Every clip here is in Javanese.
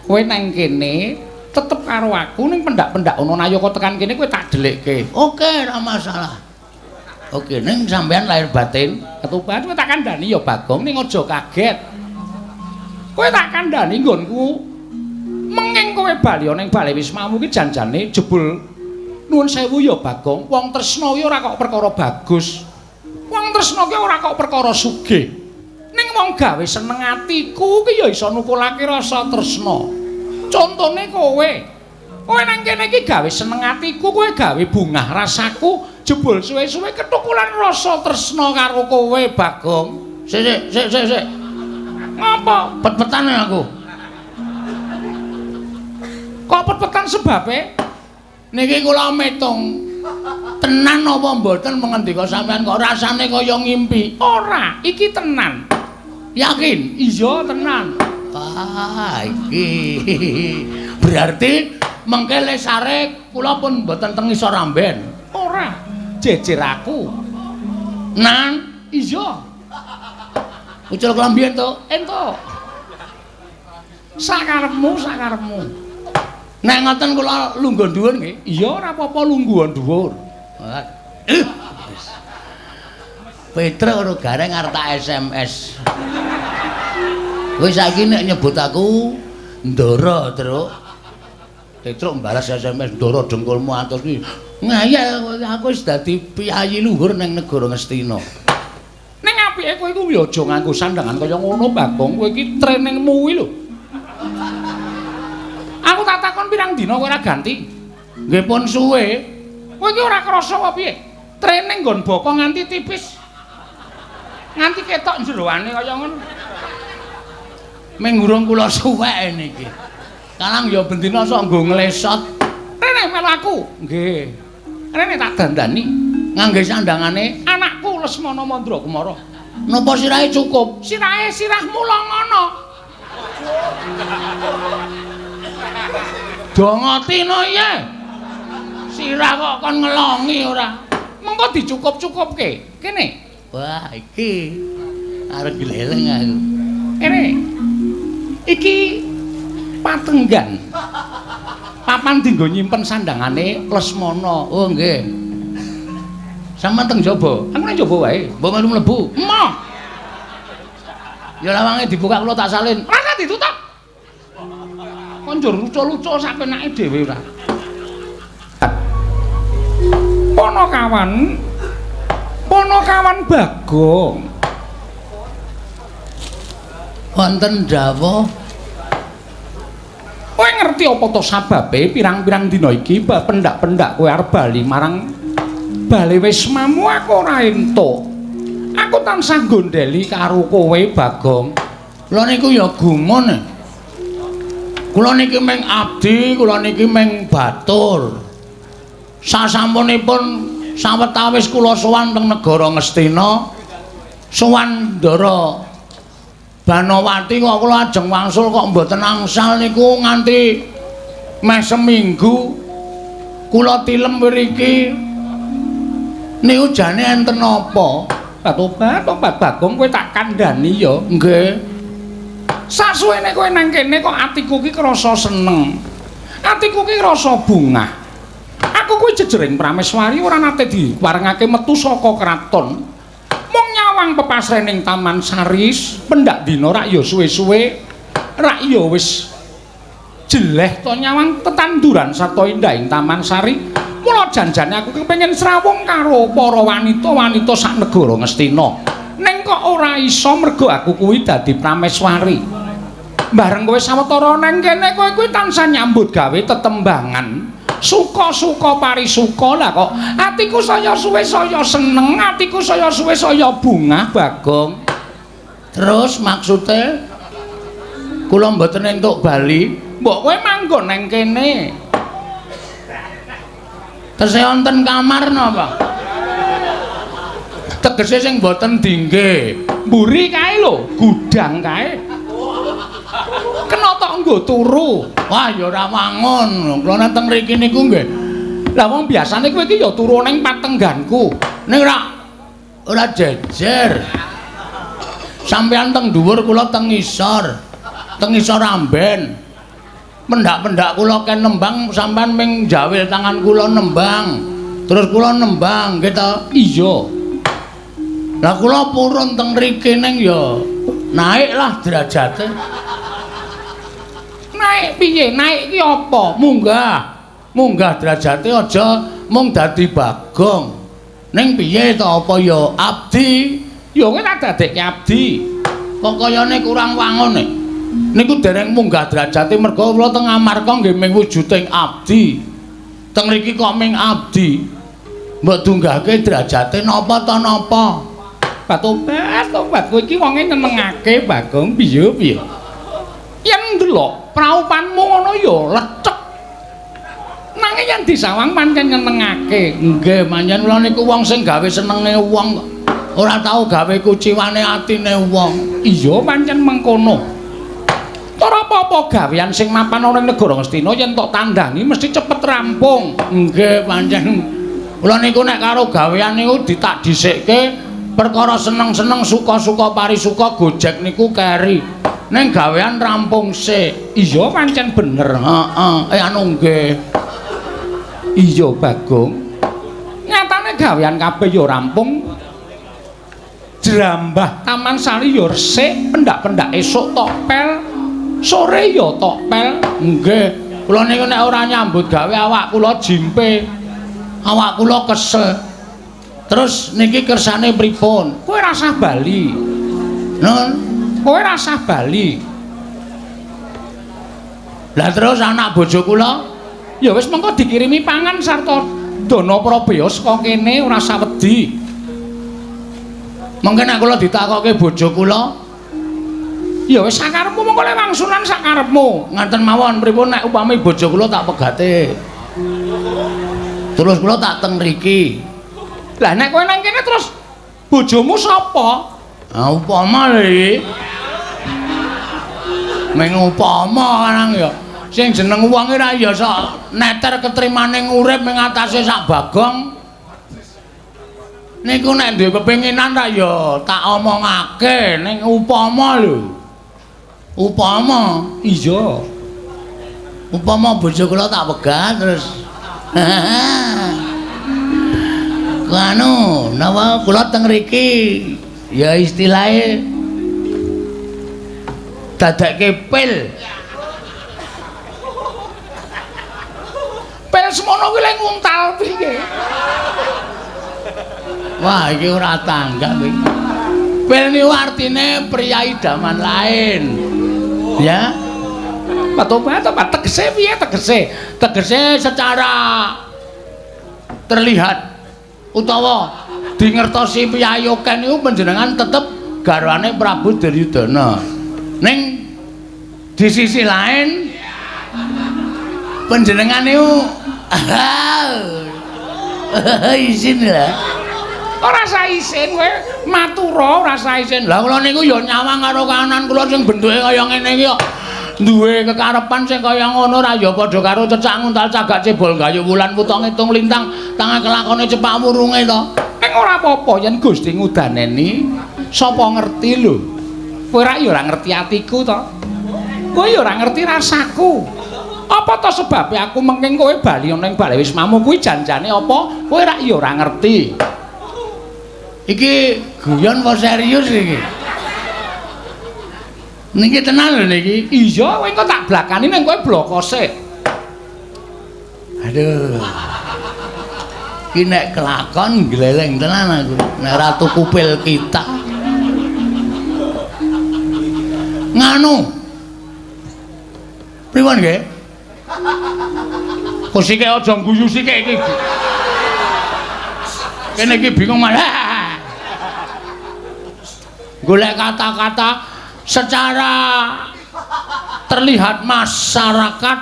Kowe nang kene tetep karo aku ning pendak-pendak ono Nayaka tekan kene kowe tak delikke. Oke, ora masalah. Oke, ning sampean lahir batin Ketuban kowe tak kandhani ya Bagong ning aja kaget. Kowe tak kandhani nggonku. Menging kowe bali ning bale wismamu ki janjane jebul nuwun sewu ya Bagong, wong tresna ki ora kok perkara bagus. Wong tresna ki ora kok perkara sugih. Ning wong gawe seneng atiku ki ya iso nukulake rasa tresna. Contone kowe. Kowe nang kene iki gawe seneng atiku, kowe gawe bungah rasaku, jebul suwe-suwe ketukulan rasa tresna karo kowe, Bagong. Sik. Ngapa? Pet-petan aku. Kok pet-petan sebabe? Niki kula metung. Tenan apa mboten mengendika sampean kok rasane kaya ngimpi? Ora, iki tenan. Yakin? Iya, tenan. Ah, iki. Berarti mengke lesare kula pun mboten teng isor amben. Ora, jejer aku. Nang, Iya. ucul kelambian to. Entuk. Sakarepmu. Nek ngoten kula lungguh dhuwur nggih. Iya ora apa-apa lungguhan dhuwur. Petruk karo gareng arep tak SMS. Kowe saiki nek nyebut aku Ndara, Truk. Petruk mbalas SMS Ndara dengkulmu atus iki. Ngayal aku wis dadi piyayi luhur ning negara Ngastina. Ning apike kowe iku ya aja nganggo sandangan kaya ngono, Bagong. Kowe iki trainingmu kuwi lho. Aku tak takon pirang dina kowe ora ganti? Nggih pun suwe. Kowe iki ora krasa apa piye? Training nggon bokong nganti tipis. Nganti ketok jeroane kaya ngono. Mengurung kula suwek niki. Kalang ya bendina sok nggo nglesot. Rene melu aku. Nggih. Rene tak dandani Ngangge sandangane anakku Lesmana Mandra Kumara. napa sirahe cukup? Sirahmu longono. Dongotina iya. Sirah kok kon ngelongi ora. Mengko dicukup-cukupke. Kene. Wah, iki arep gleleng aku. Kene. Iki patenggan. Papan dienggo nyimpen sandangane Lesmana. Oh, nggih. Sampeyan teng jaba. Aku nang jaba wae. Mbok melu mlebu. Emoh. Ya lawange dibuka kula tak salin. Ora ditutup. Konjur lucu-lucu sapenake dhewe ora. Ponokawan Bagong. Wonten dawuh Kowe ngerti apa to sababe pirang-pirang dina iki pendak-pendak kowe arep bali marang bale wismamu aku ora entuk. Aku tansah gondeli karo kowe, Bagong. kula niku ya gumun. Kula niki meng abdi, kula niki meng batur. Sasampunipun sawetawis kula sowan teng negara Ngastina, sowan Ndara Banowati kok kula ajeng wangsul kok mboten angsal niku nganti meh seminggu kula tilem mriki niku jane enten apa? Tobat, Bagong kowe tak kandhani ya. Nggih. Sasuwene kowe nang kene kok atiku ki krasa seneng. Atiku ki rasa bungah. Aku kuwi jejering prameswari ora nate diwarengake metu saka kraton. Mung nyawang pepasrening Taman Saris, pendak dina rak ya suwe-suwe rak ya wis jeleh to nyawang tetanduran sarta indahing Taman Sari. Mula janjane aku kepengin srawung karo para wanita-wanita sak negara Ngastina. Ning kok ora iso mergo aku kuwi dadi prameswari. Bareng kowe sawetara nang kene kowe kuwi tansah nyambut gawe tetembangan. Suka-suka parisuka lah kok atiku saya suwe saya seneng, atiku saya suwe saya bungah, Bagong. Terus maksude kula mboten entuk bali, mbok kowe manggon nang kene. Tesih wonten kamar napa? Tegese sing mboten dingge. Mburi kae lho, gudang kae. Kena tok nggo turu. Wah, ya ora wangun. Kula nang teng mriki niku nggih. Lah wong biasane kowe iki ya turu ning patengganku. Ning ora jejer. Sampeyan teng dhuwur kula teng isor. Teng isor amben. pendak-pendak kula ken nembang sampean ming jawil tangan kula nembang. Terus kula nembang gitu. Iya. Lah kula purun teng mriki ning ya naiklah derajate. Naik piye? Naik ki apa? Munggah derajate aja mung dadi Bagong. Ning piye to apa ya abdi? Ya kowe tak dadekke abdi. Kok kayane kurang wangun nek. Niku dereng munggah derajate merga kula teng Amarga nggih ming wujuding abdi. Teng mriki kok ming abdi. Mbok dunggahke derajate napa to napa? Tobat kowe iki wonge nyenengake Bagong piye? Yen ndelok praupanmu ngono ya lecek. Nanging yen disawang pancen nyenengake. Nggih, manjen kula niku wong sing gawe senenge wong, ora tau gawe kuciwane atine wong. Iya pancen mengkono. Ora apa-apa gawean sing mapan ana ning negara Ngastina yen tok tandangi mesti cepet rampung. Nggih, pancen kula niku nek karo gawean niku ditak dhisikke perkara seneng-seneng suka-suka parisuka Gojek niku keri. Ning gawean rampung sik. Iya pancen bener. Heeh, anu nggih. Iya Bagong. Nyatane gawean kabeh ya rampung. Jrambah Taman Sari ya resik, pendak-pendak esuk tok pel, sore ya tok pel. Nggih, kula niku nek ora nyambut gawe awak kula jimpe. Awak kula kesel. Terus niki kersane pripun? Kowe rasah bali. Nun, Kowe rasah bali. lah terus anak bojo kula Ya wis mengko dikirimi pangan sarta dana prabaya saka kene ora usah wedi. mengke nek kula ditakoke bojo kula, Ya wis sakarepmu mengko le wangsulan sakarepmu. ngaten mawon pripun nek upami bojo kula tak pegate. Terus kula tak teng mriki. Lah nek kowe nang kene terus bojomu sapa? Ah upama lho. Meng upama kanang ya. Sing jeneng wong ora ya sok neter ketrimane urip ing atase sak Bagong. Niku nek duwe kepinginan ra ya tak omongake ning upama lho. Upama, Iya. upama bojo kula tak pegat terus anu napa kula teng mriki ya istilahe dadekke pil. Pel semono kuwi le nguntal piye? Wah, iki ora tanggap iki. Pil niku artine pria idaman lain. Ya. Tobat tegese piye tegese? Tegese secara terlihat utawa dingertosi piyayoken niku panjenengan tetep garwane Prabu Duryudana. Ning di sisi lain panjenengan niku izin lah. Ora usah isin kowe matura ora usah isin. Lah kula niku ya nyawang karo kahanan kula sing bentuke kaya ngene iki kok duwe kekarepan sing kaya ngono ra ya padha karo cecak nguntal cagak cebol gayuh wulan puto ngitung lintang tangan kelakone cepak wurunge to. Ning ora apa-apa yen Gusti ngudaneni sapa ngerti lho. Kowe ra ya ora ngerti atiku to. Kowe ya ora ngerti rasaku. Apa to sebabe aku mengking kowe bali ning Bale Wismamu kuwi janjane apa? Kowe ra ya ora ngerti. Iki guyon apa serius iki? Niki tenan lho niki. Iya, kowe engko tak blakani ning kowe blokose. Aduh. Ki nek kelakon gleleng tenan aku. Nek ratu kupil kita. Nganu. Pripun nggih? Kok sik aja guyu sik iki. Kene iki bingung malah. Golek kata-kata secara terlihat masyarakat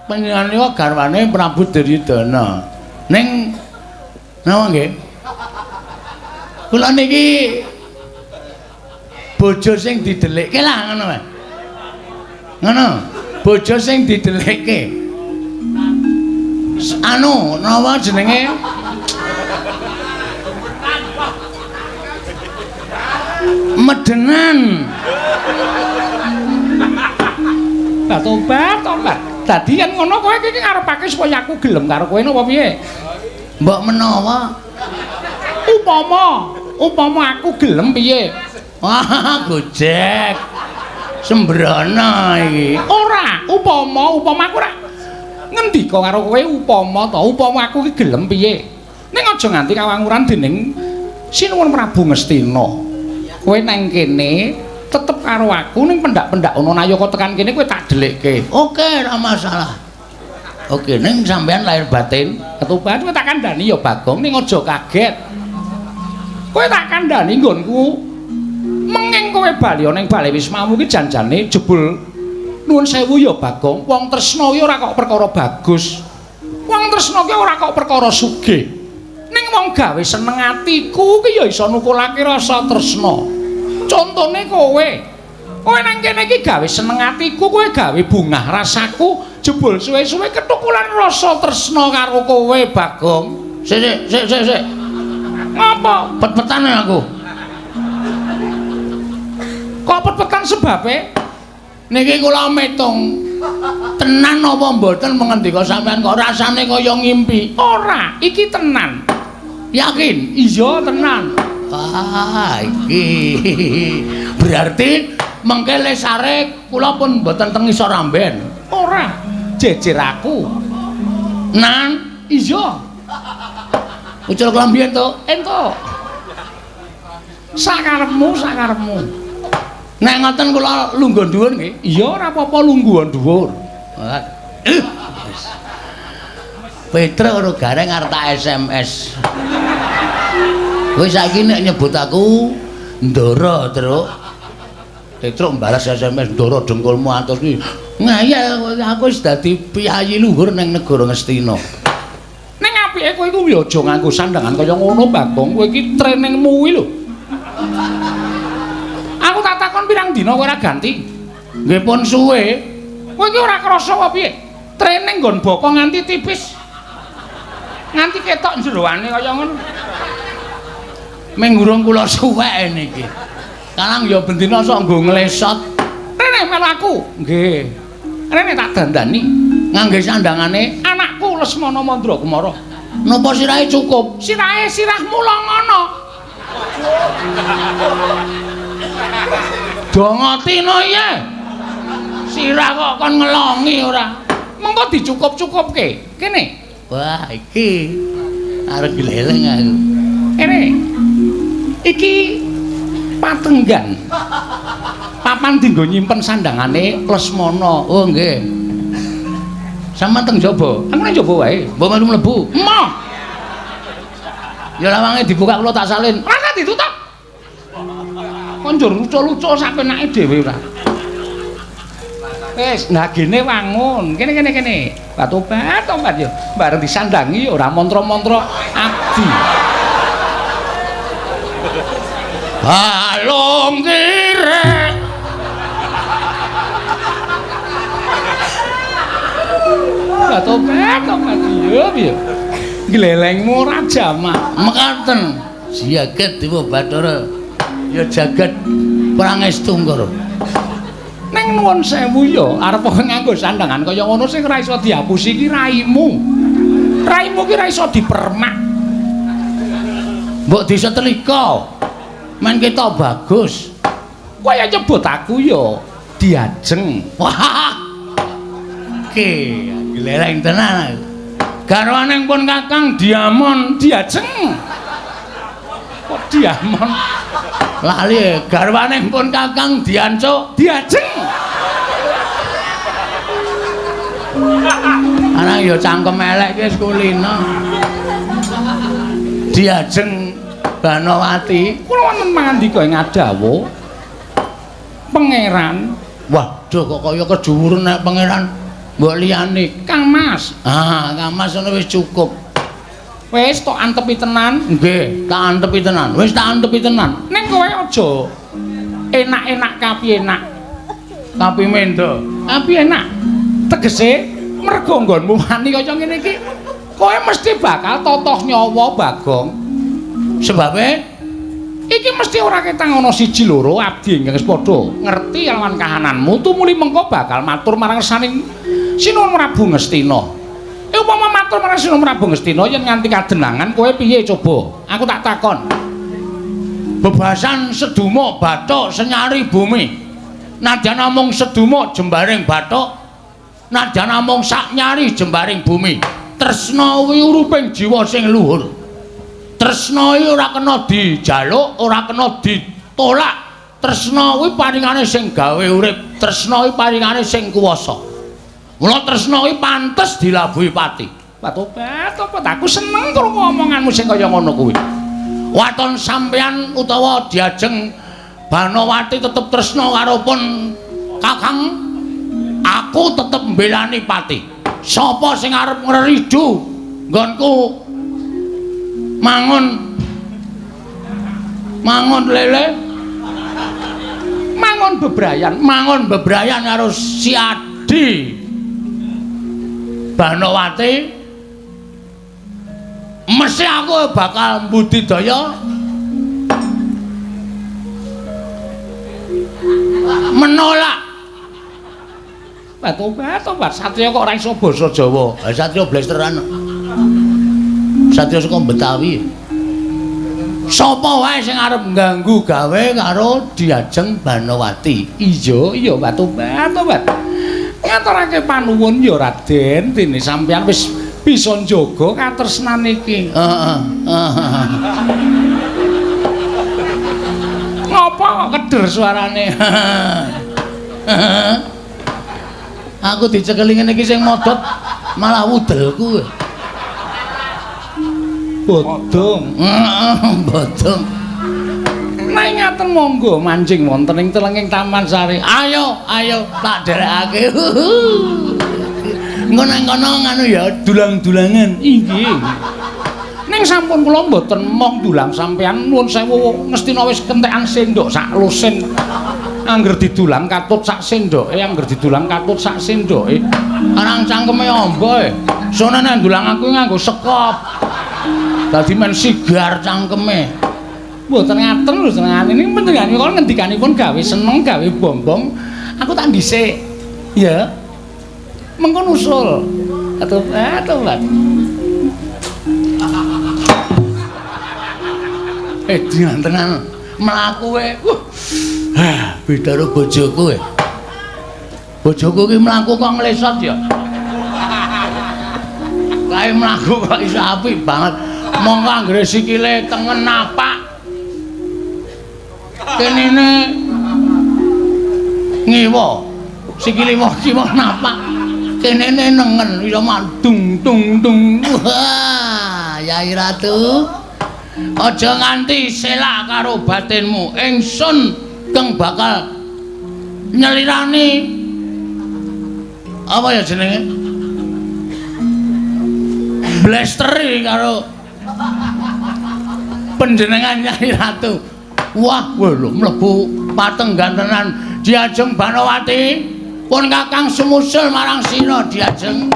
panjenengan garwane Prabu Duryudana. Ning napa nggih? Kula niki bojo sing didelikke lah ngono wae. Ngono, bojo sing didelikke. Anu, napa jenenge? Medenan. Tobat. Dadi yen ngono kowe iki ngarepake supaya aku gelem karo kowe napa piye? Mbok menawa Upama aku gelem piye? wah gojek sembrono iki Ora, upama aku ora ngendika karo kowe upama aku iki gelem piye. Ning aja nganti kawanguran dening Sinuwun Prabu Ngastina. Kowe nang kene tetep karo aku ning pendak-pendak ana nayaka tekan kene kowe tak delikke. oke ora masalah oke ning sampean lahir batin Ketuban kowe tak kandhani ya Bagong ning aja kaget. Kowe tak kandhani nggonku. Menging kowe bali ning bale wismamu iki janjane jebul nuwun sewu ya Bagong. Wong tresna ki ora kok perkara bagus. Wong tresna ki ora kok perkara sugih. Ning wong gawe seneng atiku ki ya iso nukulake rasa tresna. Contone kowe. Kowe nang kene iki gawe seneng atiku, kowe gawe bungah rasaku, jebul suwe-suwe ketukulan rasa tresna karo kowe Bagong. sik Ngapa? pet-petan aku Kok pet-petan sebabe? niki kula metung tenan apa mboten mengendika sampean kok rasane kaya ngimpi Ora, iki tenan. yakin Iya tenan. iki berarti mengke lesare kula pun mboten teng isor ramben Ora, jejer aku. nan Iya, ucul kelambian to entuk. Sakarepmu. nek ngoten kula lungguh dhuwur nggih Iya ora apa-apa lungguhan dhuwur. Petra karo gareng arep tak SMS kowe saiki nek nyebut aku Ndara Truk Petruk mbalas SMS Ndara dengkulmu atus iki ngayal aku wis dadi piyayi luhur ning negara Ngastina Ning apike kowe iku ya aja nganggo sandangan kaya ngono, Bagong. Kowe iki trainingmu kuwi lho. Aku tak takon pirang dina kowe ora ganti? nggih pun suwe Kowe iki ora krasa apa piye? Training nggon bokong nganti tipis. Nganti ketok jeroane kaya ngono. mengurung kula suwek niki kalang ya bendina sok nggo nglesot Rene melu aku. Nggih. Rene tak dandani. ngangge sandangane Anakku Lesmana Mandra Kumara. napa sirahe cukup Sirahe sirahmu longono. dongotina iya Sirah kok kon ngelongi ora. Mengko dicukup-cukupke. Kene. wah iki arep gleleng aku Kene. Iki patenggan. Papan dinggo nyimpen sandangane Lesmana. oh nggih sampean teng jaba Aku nang njaba wae. mbok melu mlebu Emoh. ya lawange dibuka kula tak salin Ora ditutup. Kon njur lucu-lucu sak penake dhewe ora. Wis, nah gene wangun. Kene. Batobat yo. Bareng disandangi ora mantra-mantra abdi. halong kire Batobat yo. Glelengmu ora jamak. mekaten jagat Dewa Bathara ya jagat Prangestu Ngara Ning nuwun sewu yo, arep nganggo sandangan kaya ngono sing ora iso dihapusi iki raimu. Raimu ki ora iso dipermak. mbok disetrika men kita bagus Kaya nyebut aku yo diajeng. wah oke gleleng tenan garwane pun Kakang Diamon Diajeng. Kok diamon? lali garwane pun Kakang Diancuk Diajeng. ana ya cangkem elek ki wis kulino diajeng Banowati Kula wonten mangandika ing Adawa. Pangeran, waduh kok kaya keduwuren nek pangeran mbok liyane Kang Mas, Kang Mas ngono wis cukup wis tok antepi tenan. nggih tak antepi tenan wis tak antepi tenan Ning kowe aja enak-enak kapi enak. tapi mendo Kapi enak. Tegese mergo nggonmu wani kaya ngene iki, kowe mesti bakal totoh nyawa Bagong. sebabe Iki mesti ora ketang ana siji loro abdi ingkang wis padha ngerti lawan kahananmu tumuli mengko bakal matur marang saning Sinuwun Prabu Ngastina. Upama matur marang Sinuwun Prabu Ngastina yen nganti kadenangan kowe piye coba? Aku tak takon. Bebasan seduma bathuk senyari bumi. Nadyan namung seduma jembaring bathuk, nadyan namung sak nyari jembaring bumi. Tresna kuwi uruping jiwa sing luhur. Tresna iki ora kena dijaluk, ora kena ditolak. Tresna kuwi paringane sing gawe urip, tresna kuwi paringane sing kuwasa. Mula tresna kuwi pantes dilabuhi pati. Patobat, aku seneng krungu omonganmu sing kaya ngono kuwi. Waton sampeyan utawa Diajeng Banowati tetep tresna karo pun Kakang, aku tetep mbelani pati. Sapa sing arep ngridu nggonku mangun lele mangun bebrayan karo si Adi Banowati mesti aku bakal mbudidaya menolak tobat satriya kok ora iso basa Jawa. Satriya blesteran. Satriya saka Betawi. Sapa wae sing arep ngganggu gawe karo Diajeng Banowati. Iya, tobat. Ngaturake panuwun ya Raden, dene sampeyan wis bisa njaga katresnan iki. Ngopo kok keder suarane? Aku dicekeli ngene iki sing modot malah wudelku. Bodong. Bodong. Nek ngaten monggo mancing wonten ing telenging Taman Sari. Ayo tak derekake. Engko nang kono nganu ya dulang-dulangan. Inggih. Ning sampun kula mboten mong dulang sampean nuwun sewu Ngastina wis kentekan sendok sak lusin. Angger didulang katut sak sendoke, angger didulang katut sak sendoke. Arang cangkeme amba e. Sone nek dulang aku nganggo sekop. Dadi men sigar cangkeme. Mboten ngaten lho senengane niki panjenenganipun ngendikanipun gawe seneng gawe bombong. Aku tak dhisik. Ya. Mengko nusul. Tobat. Dinantenan mlaku kowe. Beda karo bojoku. Bojoku ki mlaku kok nglesot ya. Kae mlaku kok iso apik banget. Monggo anggere sikile tengen napak. Kenene ngewa. Sikile kiwa napak. Kenene nengen iso mandung tung. Wah, Yai Ratu. Aja nganti selak karo batinmu. Ingsun kang bakal nyelirani apa ya jenenge blasteri karo panjenengan Nyai Ratu. Wah lho mlebu patenggan tenan Diajeng Banowati pun kakang sumusul marang sira Diajeng.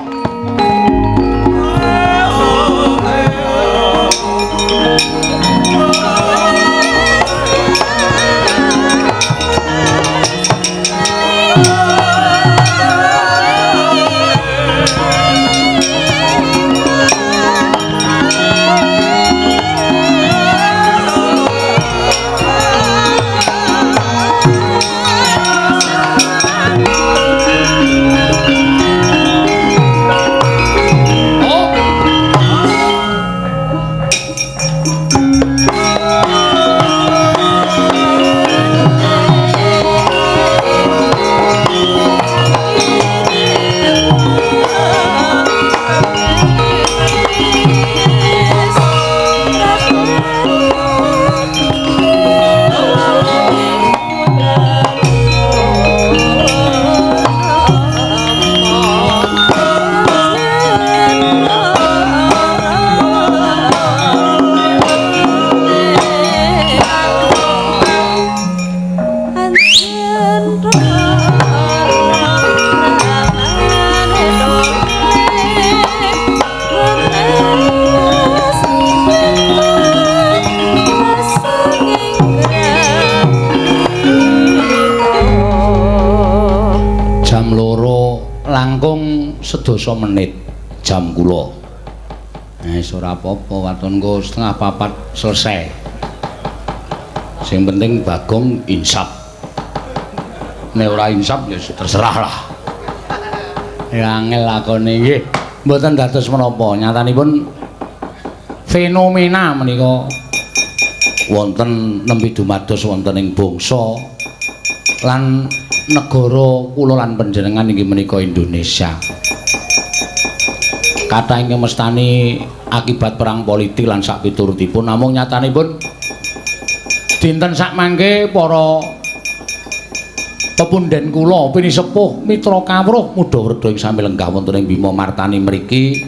sedasa menit jam kula. Ora apa-apa watonku setengah 4 selesai. Sing penting Bagong insap. Nek ora insap ya terserah lah. Ya angel lakone nggih. Mboten dados menapa, nyatanipun fenomena menika wonten nembe dumados wonten ing bangsa lan negara kula lan panjenengan inggih menika Indonesia. Kathah ingkang mestani akibat perang politik lan sak piturutipun namung nyatanipun dinten sak mangke para pepundhen kula pinisepuh mitra kawruh mudha-werda ing sami lenggah wonten ing Bima Martani mriki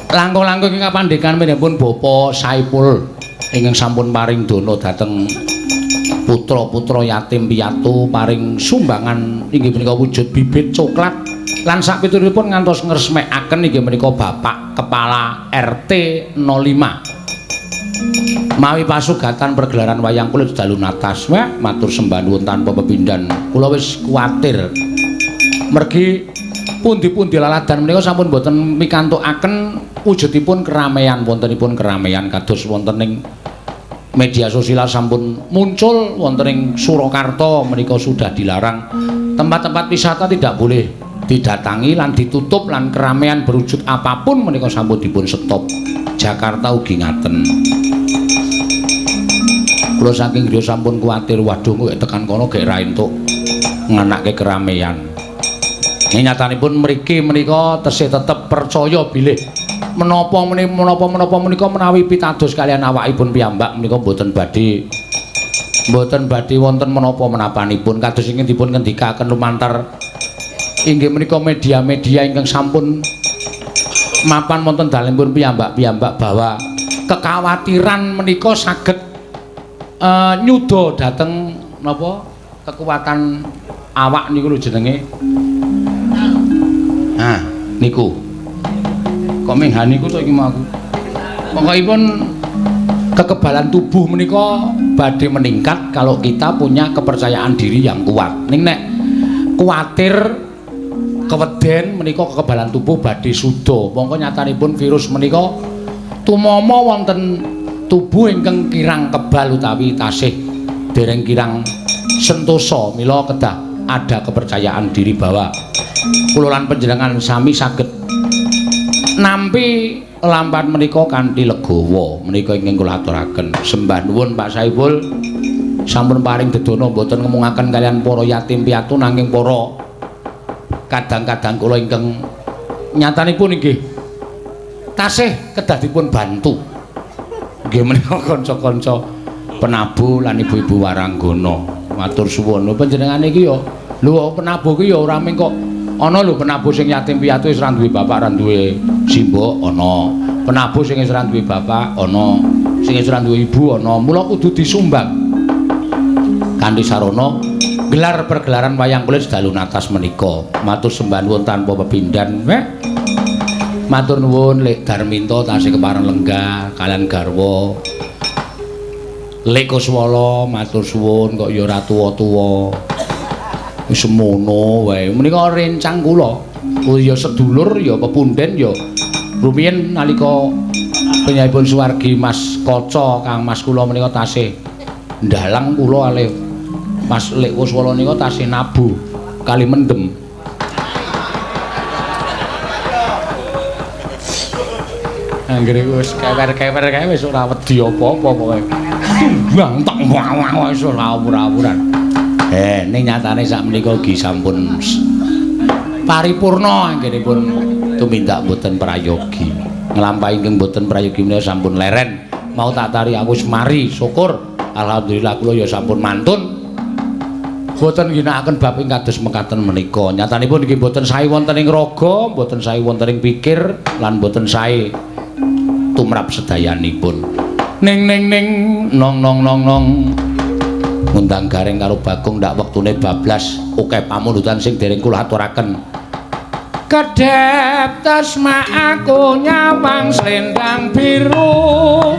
langkung-langkung ing kapandekan menipun Bapak Saipul ingkang sampun paring dana dhateng putra-putra yatim piatu paring sumbangan inggih menika wujud bibit coklat lan sak piturutipun ngantos ngresmekaken inggih menika Bapak Kepala RT 05 mawi pasugatan pergelaran wayang kulit dalu natas matur sembah nuwun tanpa pepindhan kula wis kuwatir mergi pundi-pundi laladan menika sampun boten mikantukaken wujudipun keramaian wontenipun keramaian kados wonten ing media sosial sampun muncul wonten ing Surakarta menika sudah dilarang tempat-tempat wisata tidak boleh didatangi lan ditutup lan keramaian berwujud apapun menika sampun dipun stop. Jakarta ugi ngaten. Kula saking griya sampun kuwatir waduh kok tekan kono gek ra entuk nganake keramaian. Ing nyatanipun mriki menika tesih tetep percaya bilih menapa menika menawi pitados kalian awakipun piyambak menika mboten badhe wonten menapa-menapanipun kados ingkang dipun ngendikaken lumantar inggih menika media-media ingkang sampun mapan wonten dalemipun piyambak bahwa kekhawatiran menika saged nyuda dhateng napa kekuatan awak niku lho jenenge. Nah, niku. Kok menghan niku to iki aku. Pokokipun kekebalan tubuh menika badhe meningkat kalau kita punya kepercayaan diri yang kuat. Ning nek kuwatir keweden menika kekebalan tubuh badhe suda. Mongko nyatanipun virus menika tumama wonten tubuh ingkang kirang kebal utawi tasih dereng kirang sentosa mila kedah ada kepercayaan diri bahwa kula lan panjenengan sami saged nampi lampahan menika kanthi legawa. Menika ingkang kula aturaken. Sembah nuwun Pak Saipul sampun paring dedana mboten ngemungaken kalian para yatim piatu nanging para kadang-kadang kula ingkang nyatanipun inggih tasih kedah dipun bantu. Nggih menika kanca-kanca penabuh lan ibu-ibu waranggana. Matur suwun. Panjenengan iki ya lho penabuh ki ya ora mung kok ana lho penabuh sing yatim piatu wis ora duwe bapak, ora duwe simbok ana. Penabuh sing wis ora duwe bapak ana, sing wis ora duwe ibu ana. Mula kudu disumbang. Kanthi sarana gelar pergelaran wayang kulit dalu natas menika. Matur sembah nuwun tanpa pepindhan. Matur nuwun Lek Darminto tasih kepareng lenggah kalian garwa. Lek Kuswala matur suwun kok ya ora tuwa-tuwa. Wis semono wae. Menika rencang kula. Ya sedulur ya pepundhen ya. Rumiyin nalika penyahipun suwargi Mas Kaca Kang Mas kula menika tasih ndalang kula kalih Mas Lek Kuswala nika tasih nabu kali mendem. Anggere wis kewer-kewer kae wis ora wedi apa-apa pokoke. Tumbang tok wis ora awur-awuran. Ning nyatane sakmenika ugi sampun paripurna anggenipun tumindak boten prayogi. Nglampahi ingkang boten prayogi menika sampun leren. Mau tak tari aku wis mari syukur. Alhamdulillah kula ya sampun mantun. Boten ginakaken bab ing kados mekaten menika. Nyatanipun nggih boten sae wonten ing raga, boten sae wonten ing pikir lan boten sae tumrap sedayanipun. Ning nong ngundang garing karo Bagong ndak wektune bablas akeh pamundutan sing dereng kula aturaken. Kedhep tasma aku nyawang slendang biru.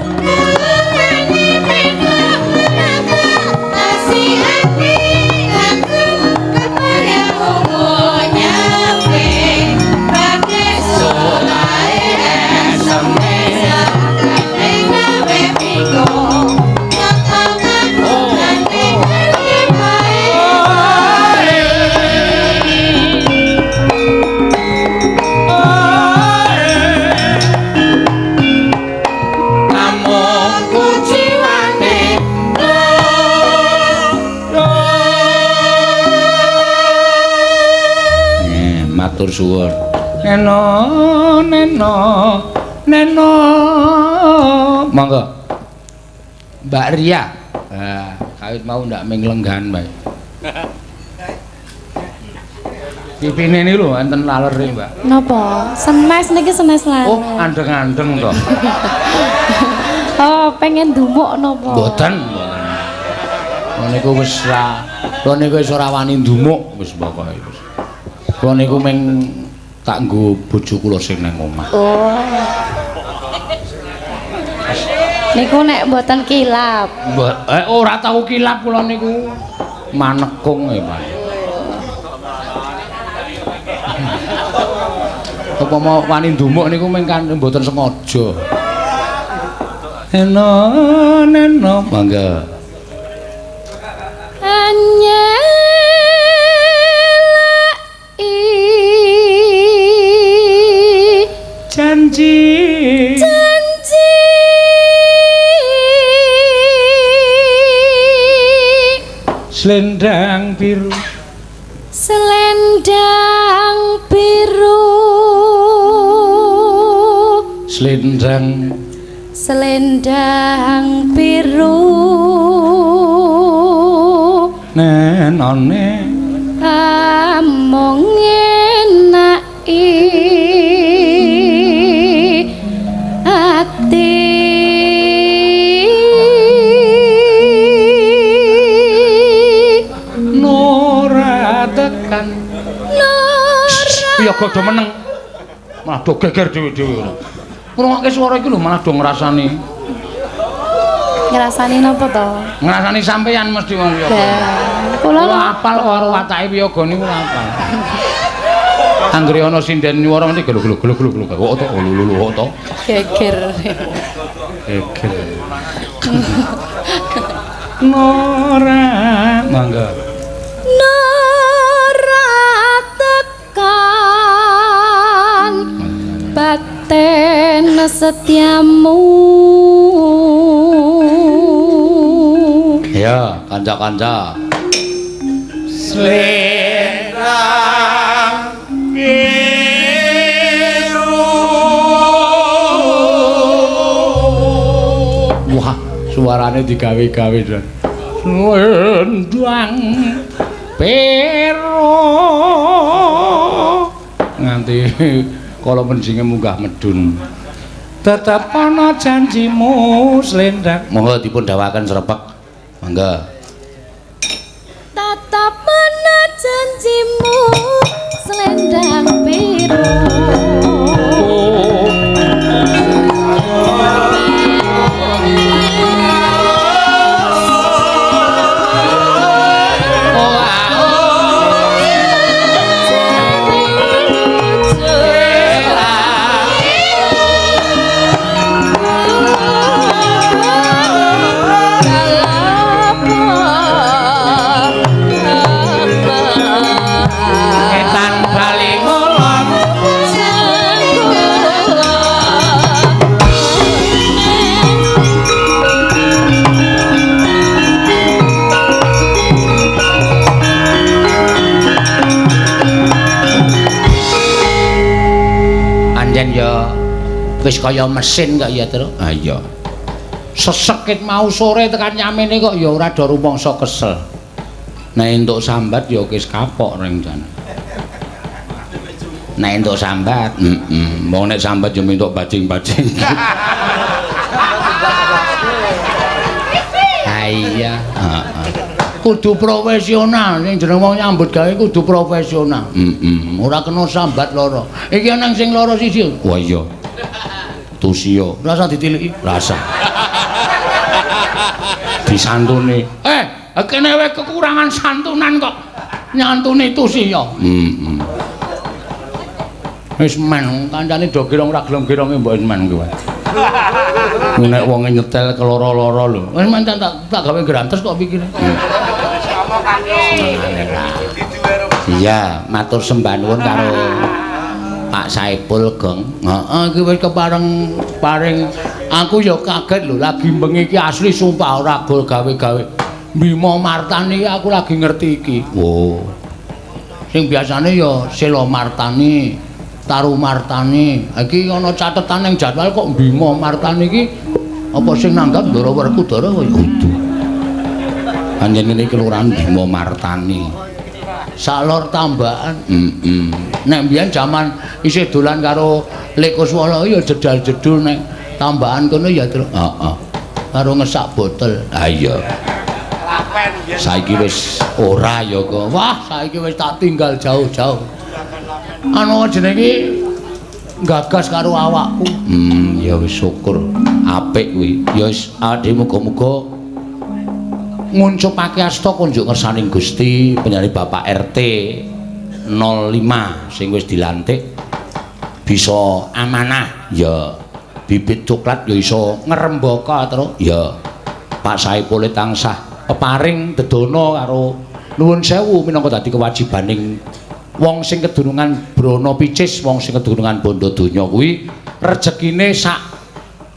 nuwun. Neno neno neno. Monggo. Mbak Ria. Ah, kawit mau ndak ming lenggan bae. Pipine niku lho enten lalere, Mbak. Napa? Senes niki senes laler. Oh, andeng-andeng to. Oh, pengen dumuk napa? Mboten. Lha niku wis ra, lha niku wis ora wani ndumuk wis pokoke wis. Lha niku ming tak nggo bojo kula sing nang omah. Oh. Niku nek mboten kilap. Ora tau kilap kula niku. Manekung ya, Pak. Apa mau wani ndumuk niku ming kan mboten sengaja. Neno neno mangga. Janji selendang biru selendang biru selendang biru nenone among enaki ati Nora tekan Nora iya kok do meneng malah do geger dhewe-dhewe ngrungokke swara iki lho malah do ngrasani napa to? Ngrasani sampeyan mesti wong ya. Kula apal karo watake wiyaga niku apal. Anggere ana sinden nyuwara mesti gelo-gelo kok to lulu kok to. Geger. Geger. Nora mangga. Nora tekan baten setiamu. Ya, kanca-kanca. Selendang biru. Wah, suarane digawe-gawe, Don. Selendang biru. Nganti kala menjinge munggah medun. Tetep ana janjimu selendang. Monggo dipun dawaken srepek. Mangga. Tatap mana janjimu selendang biru. Wis kaya mesin kok ya, Tru. Ah iya. Sesekit mau sore tekan nyamene kok ya ora do rumangsa kesel. Nek entuk sambat ya wis kapok ring jan. Nek entuk sambat, Wong nek sambat ya entuk bajing-bajing. Ha iya, heeh. Kudu profesional, sing jeneng wong nyambut gawe kudu profesional. Ora kena sambat loro. Iki ana sing loro siji. Wah iya. Tusio, Rasa ditiliki, rasa. Disantuni. Kene wae kekurangan santunan kok. Nyantuni Tusio. Wis men, kancane do girong ra gelem gironge mbok men kuwi. Nek wonge nyetel keloro-loro lho. Wis men tak gawe grantes kok pikire. Iya, matur sembah nuwun karo Pak Saipul, Gong. Heeh, iki wis kepareng paring aku ya kaget lho, lagi bengi iki asli sumpah ora gol gawe-gawe. Bima Martani aku lagi ngerti iki. Oh. Sing biasane ya Sela Martani, Taru Martani. Iki ana catetan ning jadwal kok Bima Martani iki apa sing nanggap Ndara Werkudara kaya kudu. Panjenengane kelurahan Bima Martani. Salor tambahan. Nek mbiyen jaman isih dolan karo Lek Kuswala ya jedal-jedul nek tambahan kono ya terus. Heeh. Karo ngesak botol. Ha iya. Saiki wis ora ya kok. Wah, saiki wis tak tinggal jauh-jauh. Anu jenenge gagas karo awakku. Ya wis syukur. Apik kuwi. Ya wis ade muga-muga nguncupake asta kunjuk ngersaning Gusti penyari Bapak RT 05 sing wis dilantik bisa amanah ya bibit coklat ya iso ngrembaka terus ya Pak Saipul tansah peparing dedana karo nuwun sewu minangka dadi kewajibaning wong sing kedurungan brana picis wong sing kedurungan bondo donya kuwi rejekine sak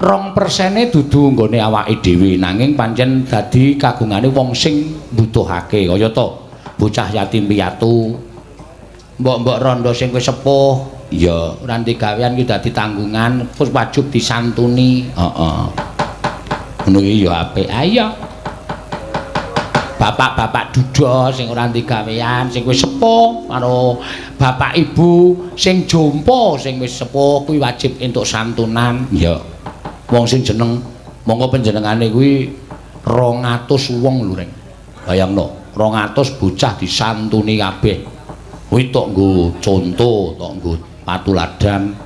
2% dudu nggone awake dhewe nanging pancen dadi kagungane wong sing mbutuhake kaya to bocah yatim piatu mbok-mbok rondo sing wis sepuh ya ora ndek gawean ki dadi tanggungan terus wajib disantuni heeh ngono iki ya apik ayo bapak-bapak duda sing ora ndek gawean sing wis sepuh karo bapak ibu sing jompo sing wis sepuh kuwi wajib entuk santunan ya wong sing jeneng monggo panjenengane kuwi 200 wong lho Reng. Bayangno, 200 bocah disantuni kabeh. Kuwi tok nggo conto, tok nggo patuladan.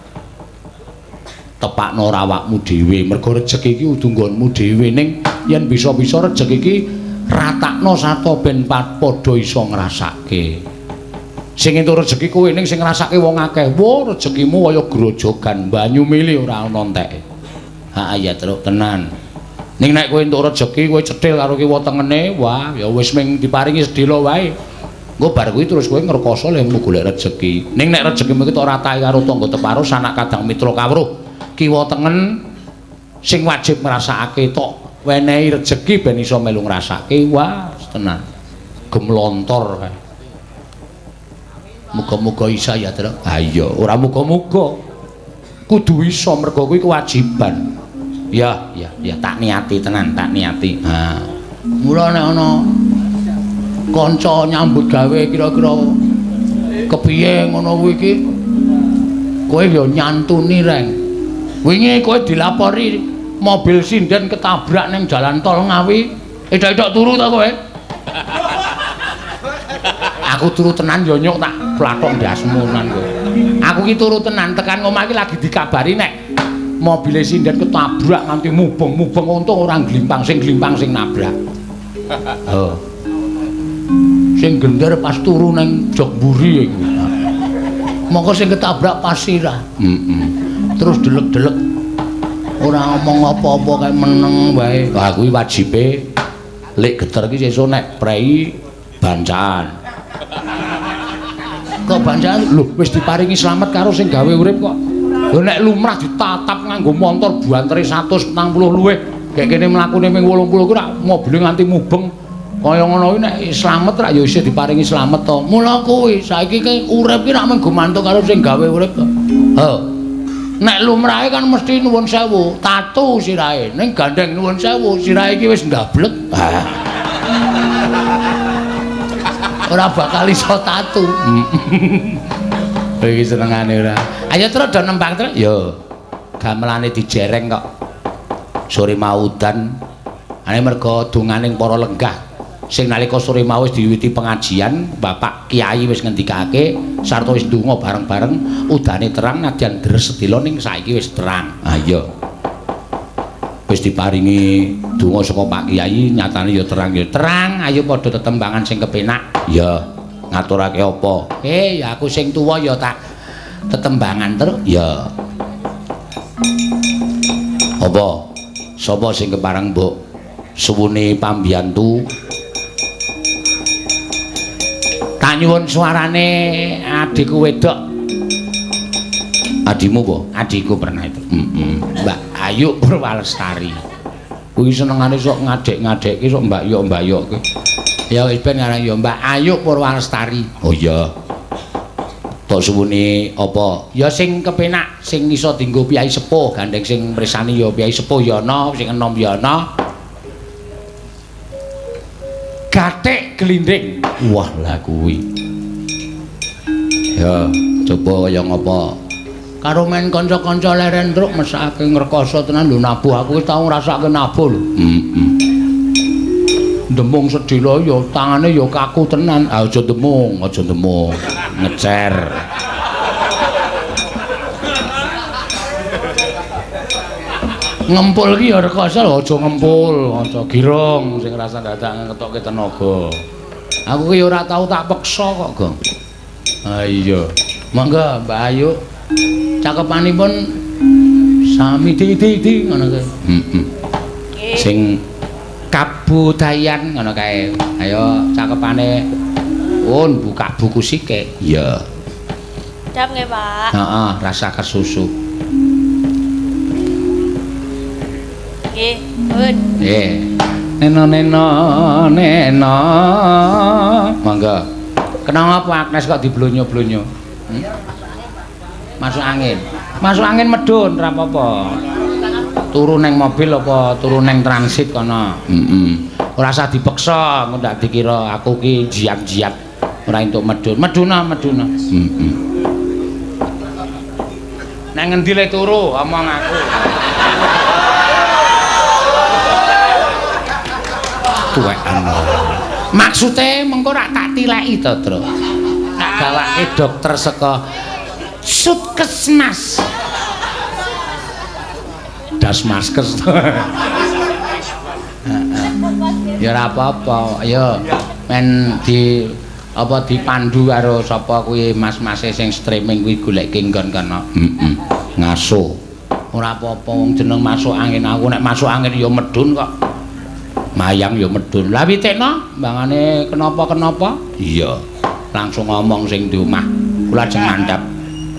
Tepakno awakmu dhewe, mergo rejeki iki kudu nggonmu dhewe ning yen bisa-bisa rejeki iki ratakno sato ben padha iso ngrasake. Sing entuk rejeki kowe ning sing ngrasake wong akeh. Wo rejekimu kaya grojogan, banyu mili ora ana enteke. Ha ya terus tenan. Ning nek kowe entuk rejeki kowe cethil karo kiwa tengene, wah ya wis ming diparingi sedhela wae. Engko bar kuwi terus kowe ngrekoso lemu golek rejeki. Ning nek rejekimu iki tok ratahi karo tangga teparo sanak kadang mitra kawruh kiwa tengen sing wajib ngrasakake tok wenehi rejeki ben iso melu ngrasake, wah tenan. Gemlontor kae. Muga-muga isa ya terus. Ha iya, ora muga-muga. Kudu iso mergo kuwi kewajiban. Ya, tak niati tenan, tak niati. Ha. Mula nek ana kanca nyambut gawe kira-kira kepiye ngono kuwi iki kowe ya nyantuni Reng. Wingi kowe dilapori mobil sinden ketabrak ning jalan tol Ngawi. Edak-edak turu ta kowe? Aku turu tenan ya nyuk tak plathok ndasmu tenan kowe. Aku ki turu tenan tekan omah iki lagi dikabari nek mobile sinden ketabrak nganti mubeng-mubeng untung orang glimpang sing nabrak. Oh. Sing gender pas turu ning jog mburi iku. Mongko sing ketabrak pas sirah. Terus delek-delek. Ora ngomong apa-apa kae meneng wae. Lah kuwi wajibe lek geter iki sesuk nek prei bancaan. Kok bancaan lho wis diparingi slamet karo sing gawe urip kok. Lho nek lumrah ditatap nganggo montor buantere 140 luwih, gek kene mlakune ming 80 ku rak mobile nganti mubeng. Kaya ngono kuwi nek slamet rak ya isih diparingi slamet to. Mula kuwi saiki ki urip ki rak mung gumantung karo sing gawe urip to. Ho. Nek lumrahe kan mesti nuwun sewu, tatu sirahe. Ning gandeng nuwun sewu, sirahe iki wis ndablek. Ora bakal iso tatu. Iki senengane ora. Ayo terus do nembang terus. Yo. Gamelane dijereng kok. Sore mau udan. Ane mergo donganing para lenggah sing nalika sore mau wis diwiwiti pengajian, Bapak Kiai wis ngendikake sarta wis ndonga bareng-bareng udane terang nadyan deres sedela ning saiki wis terang. Ayo. Wis diparingi donga saka Pak Kiai, nyatane ya terang ya terang. Ayo padha tetembangan sing kepenak. Ya. Ngaturake apa? Ya aku sing tuwa ya tak tetembangan terus. Ya. Apa? Sapa sing kepareng mbok suwune pambiyantu? Tak nyuwun suarane adikku wedok. Adimu apa? Adikku pernah itu. Mbak Ayu Purwalestari. Kuwi senengane sok ngadek-ngadekke sok mbayok-mbayokke. Ya wis ben ngarang ya Mbak Ayu Purwalestari. Oh iya. Tok suwune apa? Ya sing kepenak, sing iso dienggo piyai sepuh, gandeng sing mresani ya piyai sepuh ya ana, sing enom ya ana. Gathik glinding. Wah lah kuwi. Ya, coba kaya ngapa? Karo men kanca-kanca leren truk mesake ngrekoso tenan lho nabuh aku wis tau ngrasake nabuh lho. Demung sedhela ya tangane ya kaku tenan. Aja demung, aja demung. Ngecer. Ngempul ki ya rekoso aja ngempul, aja girong sing rasa dadak ngetokke tenaga. Aku ki ora tau tak peksa kok, Gong. Ha iya. Monggo Mbak Ayu. Cakepanipun sami di ngono kae. Sing kabudayan ngono kae. Ayo cakepane buka buku sithik. Iya. Dap nggih, Pak. Heeh, rasa kesusu. Nggih, pun. Neno. Monggo. Kenapa Agnes kok diblonyo-blonyo? Masuk angin. Masuk angin medun ora apa-apa. Turu neng mobil apa turu neng transit kono. Ora usah dipeksa, engko ndak dikira aku ki jiat-jiat ora entuk medun. Meduna. Neng ngendi le turu omong aku. Tuwekan. Maksude mengko rak tak tileki to, Tru. Tak gawake dokter saka Sutkesmas. Dasmaskes. Ya ora apa-apa. Ya men dipandu karo sapa kuwi mas-mase sing streaming kuwi goleke nggon kana. Ngaso. Ora apa-apa wong jeneng masuk angin aku nek masuk angin ya medun kok. Mayang ya medun. Lah witekno mbangane kenapa-kenapa? Iya. Langsung ngomong sing di omah. Kula ajeng mandhap.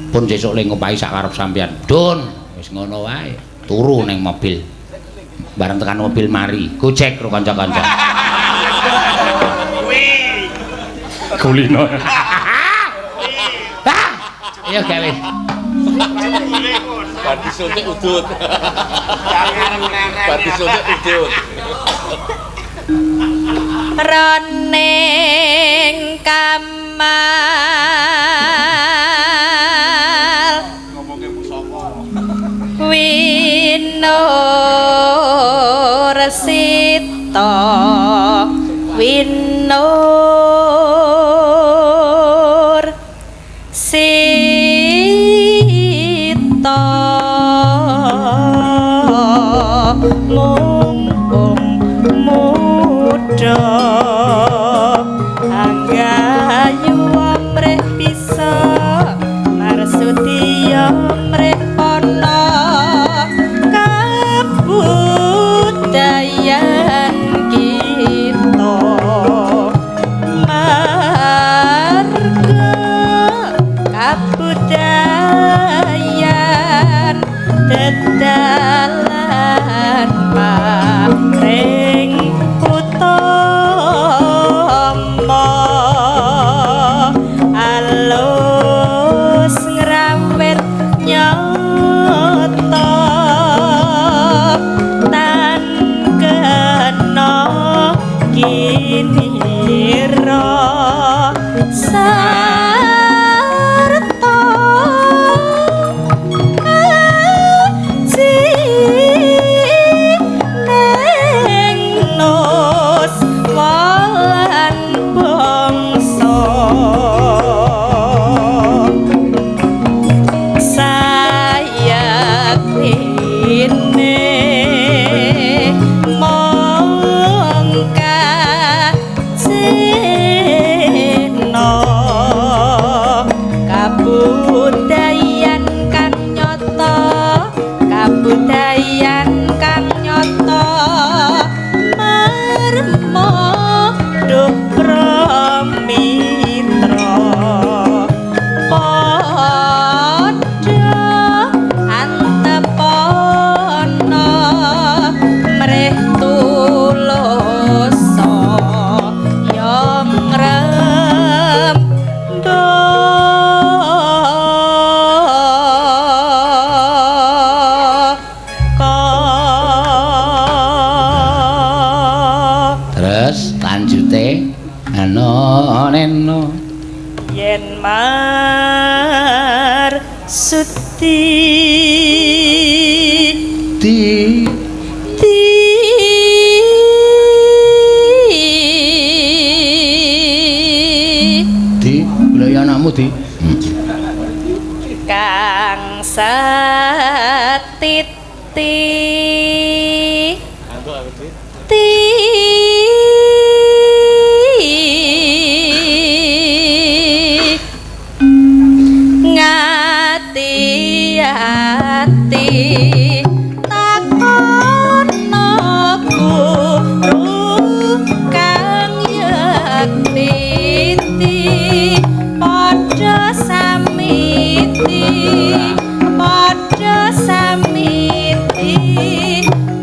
Pun sesuk le ngopahi sak karep sampean. Dun, wis ngono wae. Turu ning mobil. Bareng tekan mobil mari, gojek karo kanca-kanca. Kulino. Ayo gawe. Badi suntik udut. Badi suntik udut. Roning kamal Ngomongke pusaka. Winoresita Winur Sita mumpung muda anggayu amrek bisa marsudi amrek ana kabudayan kita marga kabudayan dedalan paring utama alus ngrawet nyata tan kena kinira sarta neng nos walan bangsa sayatine mongka cena kabudayan kang nyata kabudayan kang nyata marmo duh pramitra padha antepana Di kang setiti ngati-ati takon guru kang yakti padha samiti padha samiti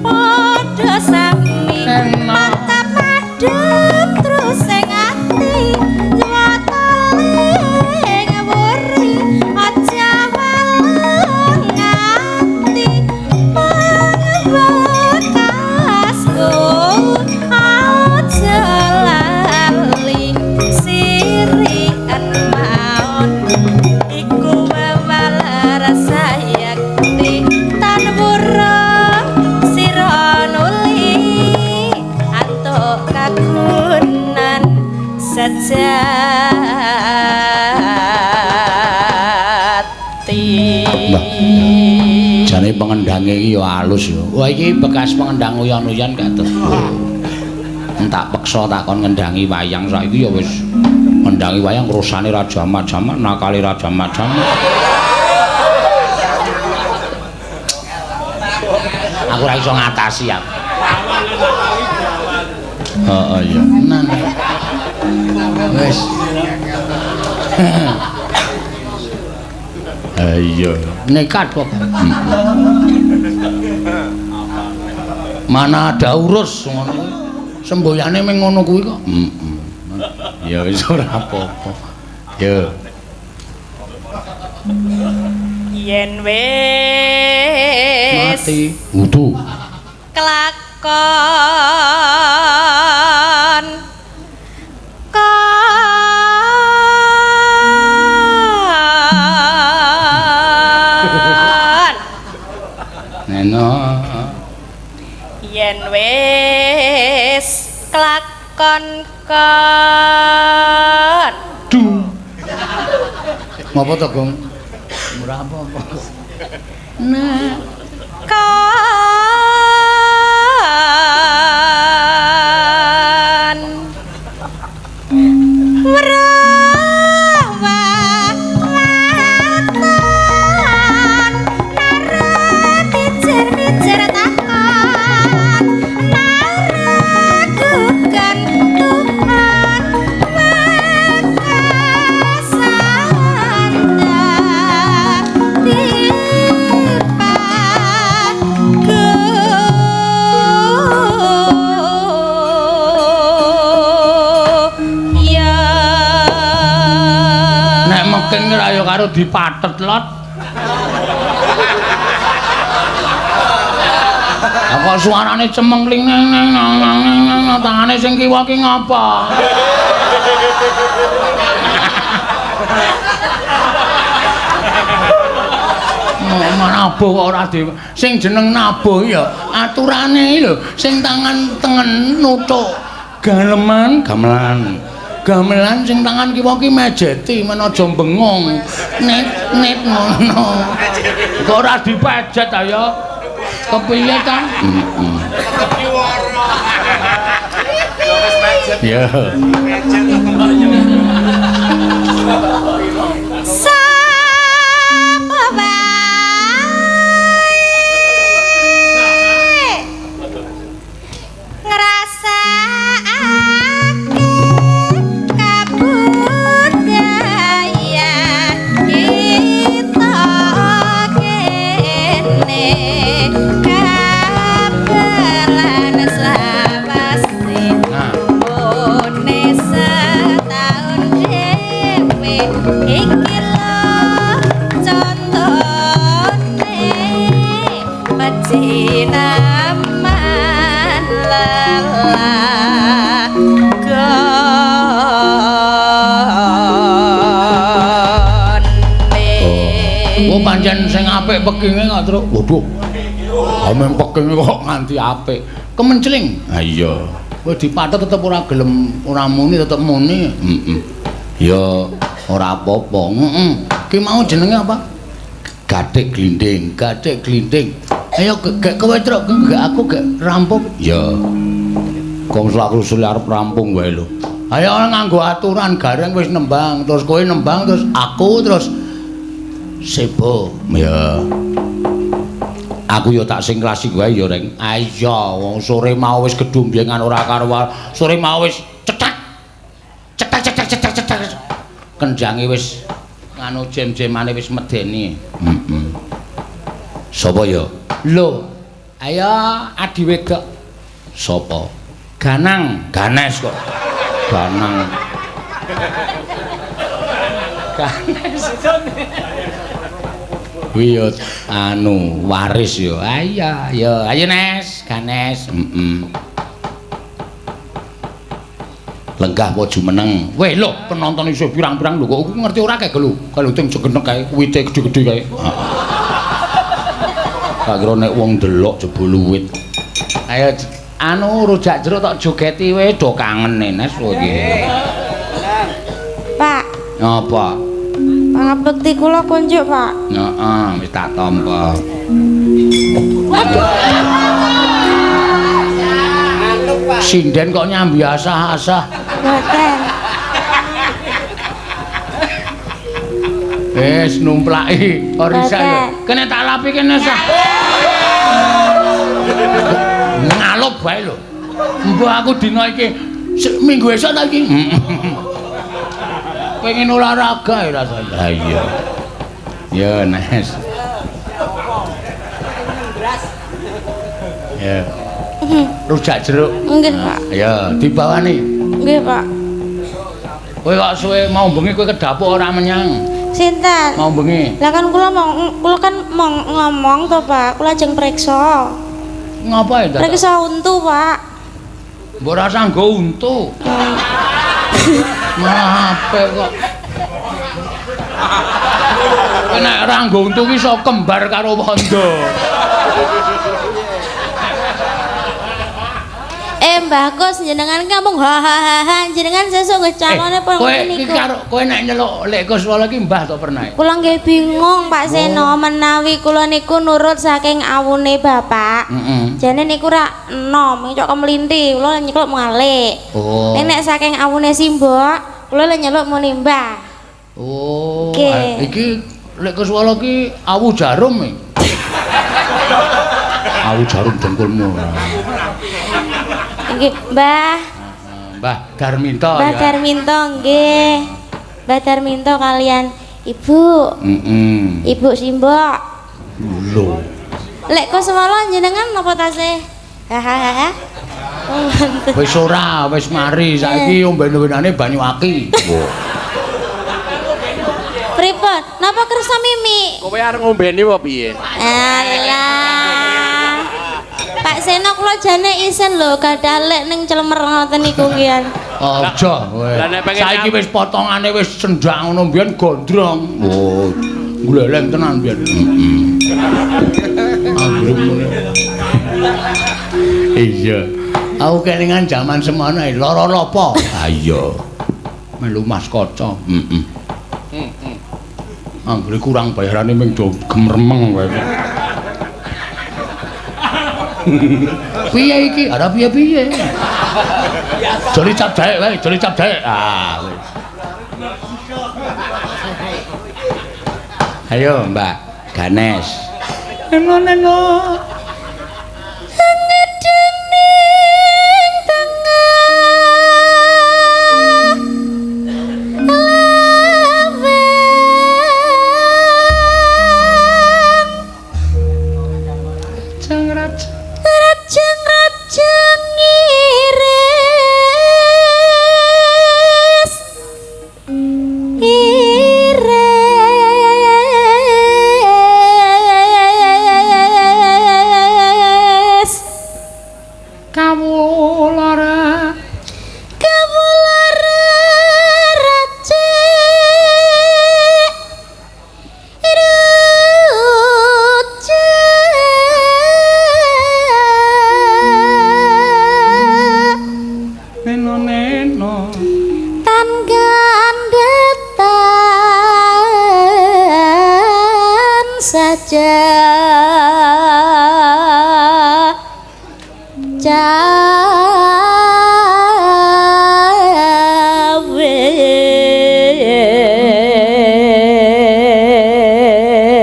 padha samiti mata padhep terus sing ati nyatane ngawuri aja ngati pangabakasku aja lali sirian maun iku wawal rasa yakti tan burung sira nuli antuk kagunan sejati. Jane pengendange iki ya alus ya. Wah iki bekas pengendang uyon-uyon kados. Entak peksa takon ngendangi wayang saiki ya wis ngendangi wayang rusane Raja Majama, nakale Raja Majama. Aku ora iso ngatasi aku. Heeh ya. Nah. Wis. Ayo, nekat kok. Mana ada urus ngono. Semboyane meng ngono kuwi kok. Ya wis ora apa-apa. Ya. Yen wis Mati. Wudu. kelakon Neno. yen wis kelakon kon Ngapa to, Gong? Ora apa-apa. Nah, kon merawatan nara-pijer-pijer takon naragukan Tuhan mungkin ngerayu karo dipatet lot. Apa suarane cemengling neng tangane sing kiwa ki ngapa? Nabuh kok ora di sing jeneng nabuh ya aturane lho sing tangan tengen nutuk gamelan sing tangan kiwa ki mejeti men aja bengong net ngono kok ora dipejet ayo kepiye ta ya sing apik pekinge kok terus. Waduh. Ameng pekinge kok nganti apik. Kemencling. Ha iya. Kowe dipathet tetep ora gelem, ora muni tetep muni. Heeh. Ya ora apa-apa. Heeh. Ki mau jenenge apa? Gathik glinding, gathik glinding. Ayo gek kowe truk gek aku gek rampung. Ya. Kong sulak-usul arep rampung wae lho. Ayo nganggo aturan gareng wis nembang, terus kowe nembang terus aku terus sebo. Ya. Aku ya tak sing klasik wae ya Reng. Ayo wong sore mau wis gedumbengan ora karuan. Sore mau wis cetak. Cetak. Kenjange wis nganu jem-jemane wis medeni. Heeh. Sapa ya? Lho. Ayo adi wedok. Sapa? Ganang, Ganes kok. Ganang. Ganes. Kuwi yo anu waris yo. Ayo Nes, Ganes. Lenggah apa jumeneng. Weh lho, penonton iso pirang-pirang lho kok ngerti ora kae lho. Kalau tim jegenek kae, wite gedhe-gedhe kae. Gak kira nek wong delok jebul wit. Ayo anu rujak jeruk tok jogeti wae do kangen Nes kowe iki. Pak. Apa? Pangabekti kula kunjuk, Pak. Heeh, wis tak tampa. Sinden kok nyambi asah-asah. Boten. Wis numplaki orisa ya. Kene tak lapi kene sah. Ngalup bae lho. Mbok aku dina iki minggu esuk ta iki. Pengen olahraga ya rasane. Ha iya. Ya Nes. Ya. Rujak jeruk. Nggih, Pak. Ya, dibawani. Nggih, Pak. Kowe kok suwe mau bengi kowe ke dapur ora menyang. Sinten? Mau bengi. Lah kan kula kan mau ngomong to, Pak. Kula ajeng priksa. Ngapa ya? Priksa untu, Pak. Mbok ora sanggo untu. Malah apik kok. Nek ora nggo untu ki iso kembar karo wondo. Mbah Gus jenengan ngomong ha jenengan sesuk nggih calone pun niku. Kowe nek nyeluk Lek Gus wala ki mbah to pernah. Kula nggih bingung Pak Seno menawi kula niku nurut saking awune Bapak. Jane niku ra enom, cok kemlinti, kula nyekluk malik. Oh. Nek saking awune Simbok, kula nyeluk muni Mbah. Oh. Iki Lek Gus wala ki awu jarum e. Awu jarum dengkulmu. Nggih, Mbah. Mbah Darminto Mbah ya. Darminto nggih. Mbah Darminto kalian Ibu. Ibu Simbok. Lho. Lek kok semala jenengan napa tasih? Hahaha. Wis ora, wis mari saiki omben-ombenane banyu aki. Pripun? Napa kersa mimi? Kowe arep ngombeni apa piye? Alah. Pak Seno kula jane isen lho gadah lek ning celemer ngoten niku kian. Aja kowe. Lah nek pengen Saiki wis potongane wis cendhak ngono mbiyen gondrong. Oh, gleleng tenan mbiyen. Iya. Aku kelingan jaman semono lara lopo. Ha iya. Melu Mas Kaca. Anggere kurang bayarane ming do gemremeng wae. Piye iki? Ada piye-piye? Joli cap jaek wae, joli cap jaek. Ah. Ayo, Mbak Ganes. Neno.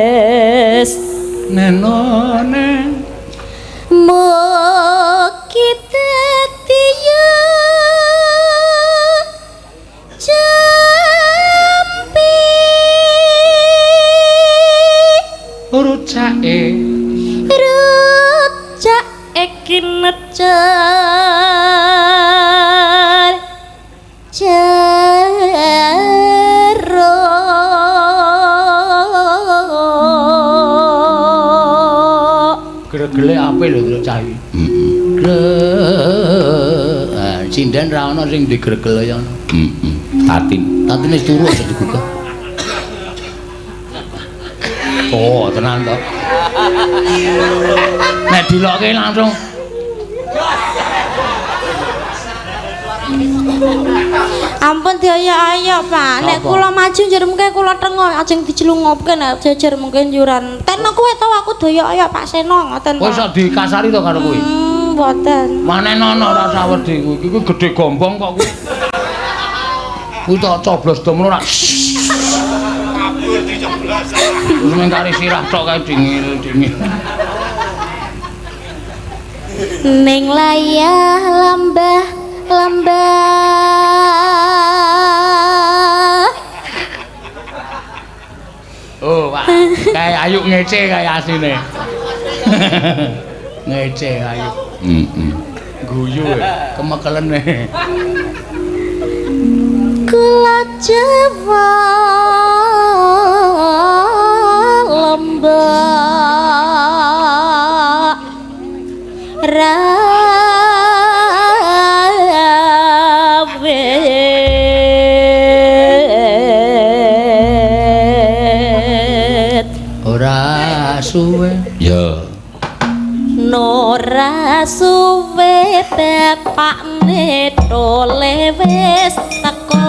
Cawes nenone mugi dadi ya jampi rucake kinecer jero gregele apik lho Truk Cawi. Sinden ra ono sing digregel ya ono. Tatine wis turu aja digugah. Oh, tenan to. Nek dilokke langsung ampun dioyo-oyo Pak nek kula maju njur mungkin kula tengok ajeng dijelungupke nek jejer mungkin yuran ten kowe to aku doyo-oyo Pak Seno ngoten kowe iso dikasari to karo kowe. Mboten Manenono ora usah wedi kuwi. Kuwi gedhe gombong kok kuwi. Kuwi tok coblos domno ora. Wis mengkari sirah tok kae dingil-dingil. ning layah lambah Oh, Pak. Kayak ayu ngece kayak asine. Ngece ayu. Guyu kemekelen. kula Jawa lembah rawet Ora suwe. Ya. Nora suwe bapakne tole wis teko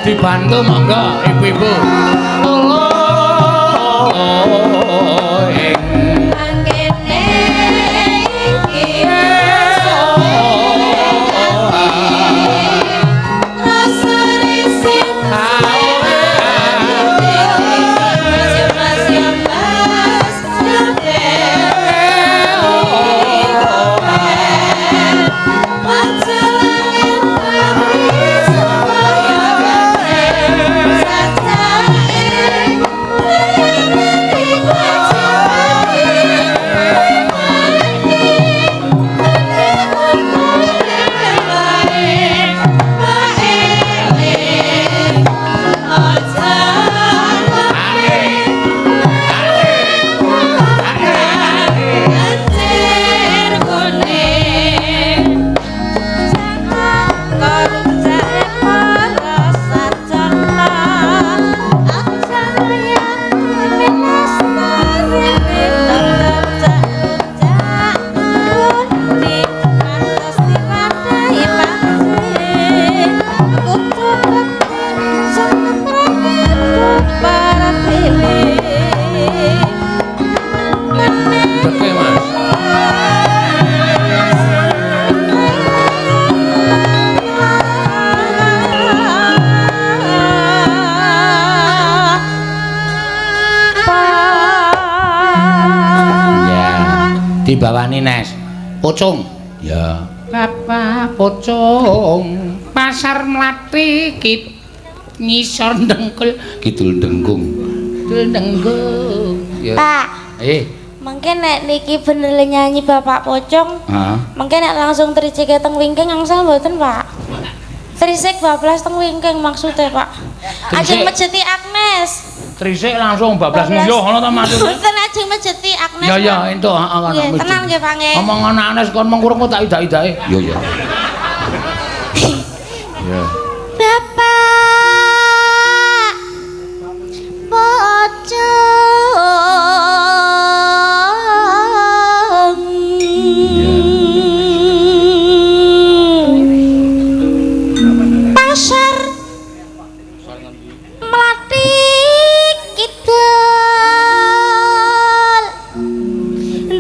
dibantu monggo ibu-ibu. Angkene iki Dibawani Nes. Pocong. Ya. Bapak Pocong pasar Mlati ngisor ndengkul Kidul Denggung. kidul denggung. Ya. Pak, mungkin nek niki bener le nyanyi Bapak Pocong. Heeh. Mungkin nek langsung trijik teng wingking angsal mboten, Pak? Trisik bablas teng wingking maksudnya, Pak. Ajeng mejeti Agnes. Trisik langsung bablas nguyuh ngono ta maksudnya? Mboten ajeng mejeti Agnes. Ya ya entuk heeh kan. Nggih, tenang nggih, Pak nggih. Omong ana Agnes kon mung kurang tak idak-idake. Ya ya. Ya. Bapak Pocong. Pasar Mlati Kidul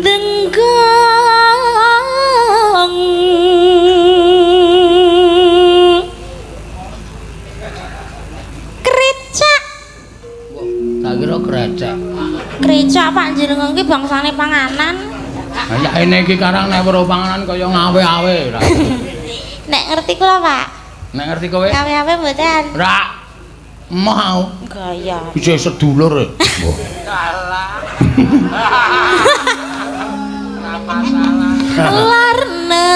Denggung. Kricak. Tak kira krecek. Kricak Pak jenengan ki bangsane panganan. Ya ini iki karang nek weruh panganan kaya ngawe-awe ra. Nek ngerti kula, Pak. Nek ngerti kowe? Ngawe-awe mboten. Ra. Mau. Gaya. Bisa sedulur. Larna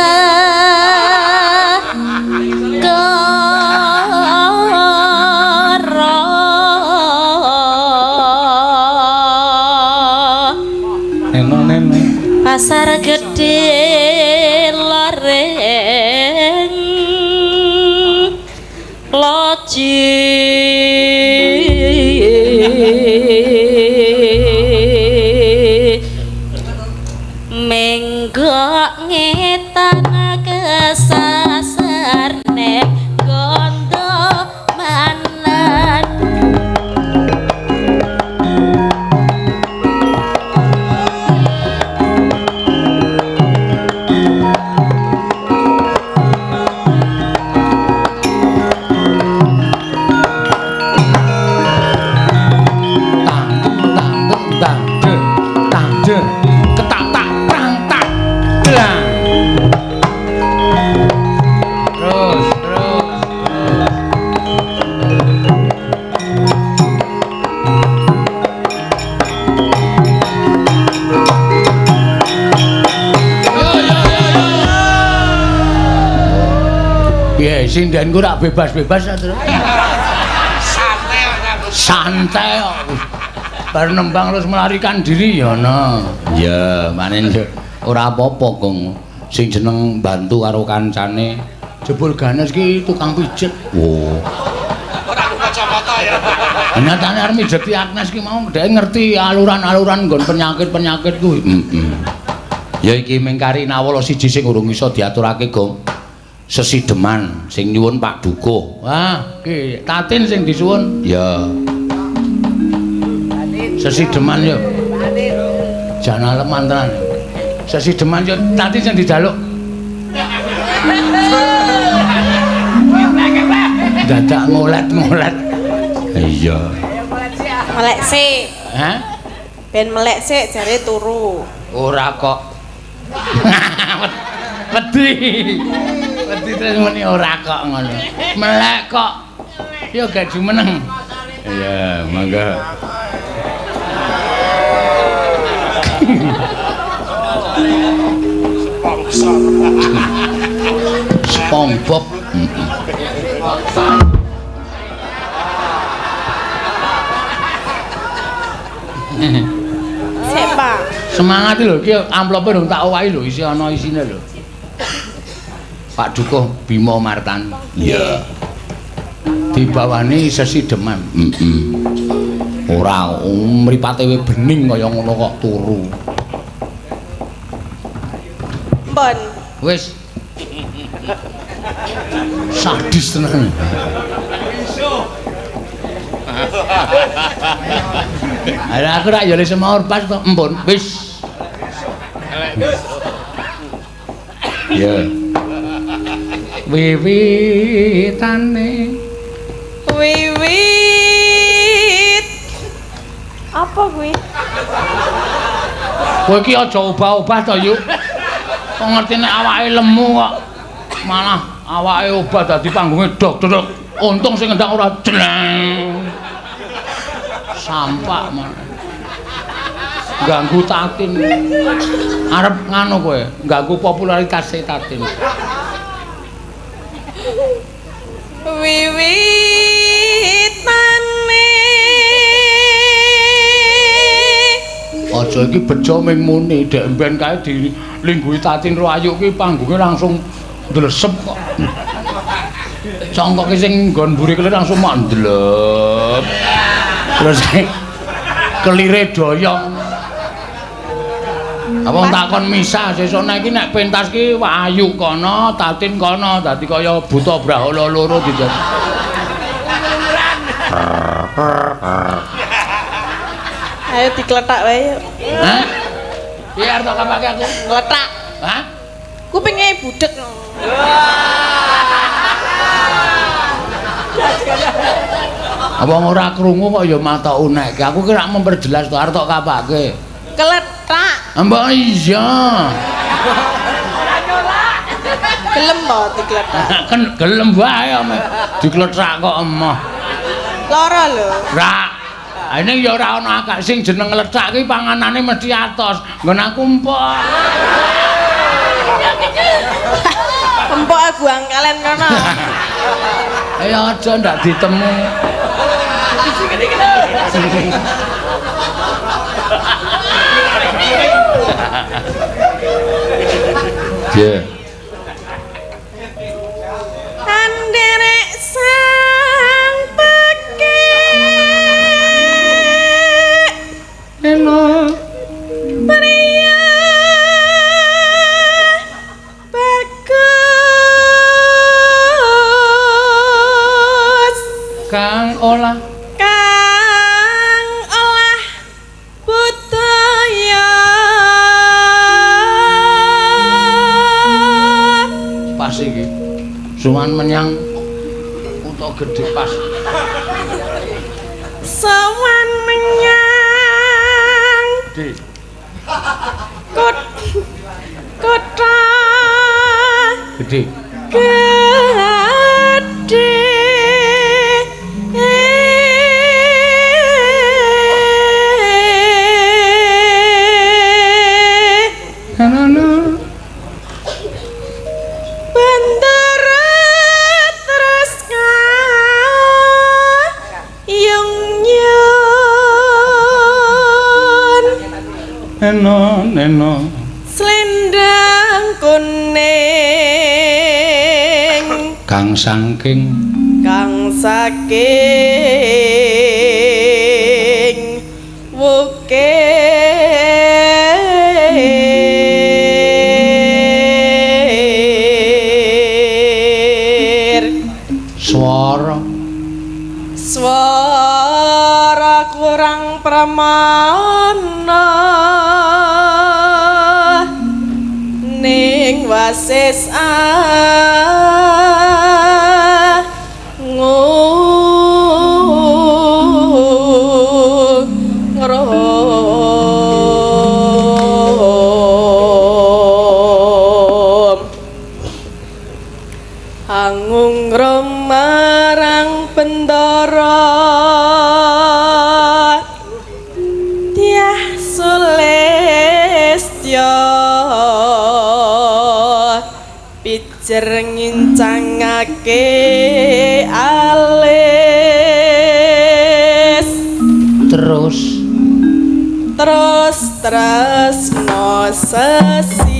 pasar gede lareng loji menggok ngetan kesasar nek gondo manan. Sindenku rak bebas-bebas terus. Santai kok. Bar nembang terus melarikan diri ya no. Ya, manen ora apa-apa kong. Sing jeneng bantu karo kancane. Jebul Ganes ki tukang pijet. Oh. Ora kacamata ya. Nyatane arep mijeti Agnes ki mau dhek ngerti aluran-aluran nggon penyakit-penyakit kuwi. Ya iki mengkari nawala siji sing urung iso diaturake, Gong. Sesideman sing nyuwun Pak Dukuh. Wah, iki Tatin sing disuwun. Ya. Sesideman yo. Jan alem mantenan. Sesideman yo Tatin sing dijaluk. Dadak ngolet-ngolet. Iya. Melek sik. Hah? Ben melek sik jare turu. Ora kok. Wedi. Wedi terus muni ora kok ngono. Melek kok. Yo gaji meneng. Iya, mangga. SpongeBob. Sik, Pak. Semangat lho, iki amplope durung tak owahi lho, isi ana isine lho. Pak Dukuh Bima Martan. Iya. Dibawani Sesideman. Ora mripate we bening kaya ngono kok turu. Mbon. Wis. Sadis tenan. Ada aku rak yo semaur pas to, empun. Wis. Ya. Wiwitane. Wiwit. Apa kuwi? Kowe iki aja obah-obah to, Yu. Kok ngerti nek awake lemu kok malah awake obah dadi panggonge dok-dok. Untung sing ngendang ora jleng. Sampak malah. Ganggu Tatin. Arep nganu kowe, ganggu popularitas Tatin. Wiwitane aja iki bejo ming muni dek mben kae dilingguhi Tatin ro ayu ki panggonge langsung ndlesep kok. Congkoke sing nggon mburi kelir langsung mak ndlep. Terus kelire doyong. Apa takon misah sesuk iki nek pentas ki ayu kono, Tatin kono, dadi kaya buta brahala loro dijak. ayo dikletak wae yuk. Hah? Piye arep tak kapake aku? Ngletak. Hah? Kupinge budek. Apa ora krungu kok ya mata unek. Aku ki rak memperjelas to arep tak kapake. Kletak. Mbak iya. Gelem to dikletak. Kan gelem wae diklethak kok emoh. Lara lho. Ra. Ini ya ora ana akak sing jeneng nglethak ki panganane mesti atos. Nggon aku empok. Empok buang kalen kono. Ayo aja ndak ditemu. Ya. Anderek sang peke. Eno. Priya bagus Kang olah kang olah budaya pas iki. Suwan menyang kutha gedhe pas. sowan menyang Di. kota Gedhe. gede bandara terus yung yun Eno. selendang kuning Kang saking kang saking wukir swara swara kurang pramana ning wasis angung marang bendara Dyah Sulistya pijer ngincangake alis terus no sesideman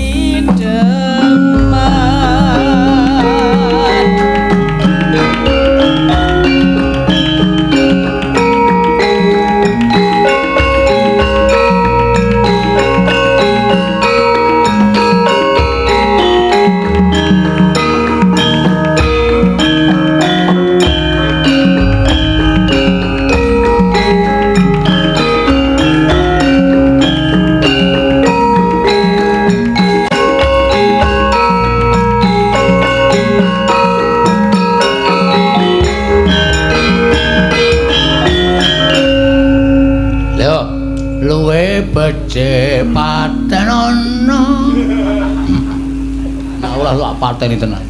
tak pateni tenan.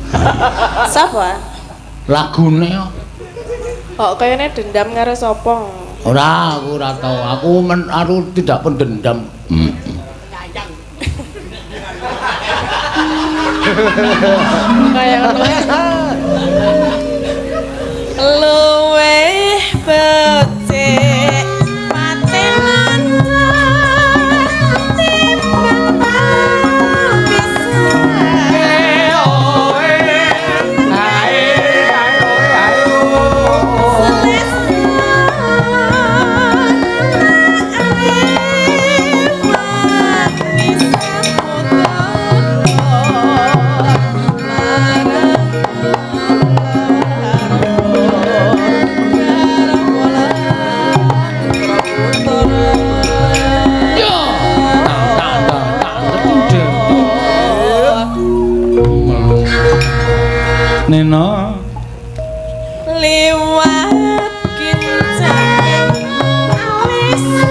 Sapa? Lagune kok. Kok kayaknya dendam karo sapa? Ora, aku ora tau. Aku tidak pendendam. Kayak luweh becik patenan Nena liwat kincang alisun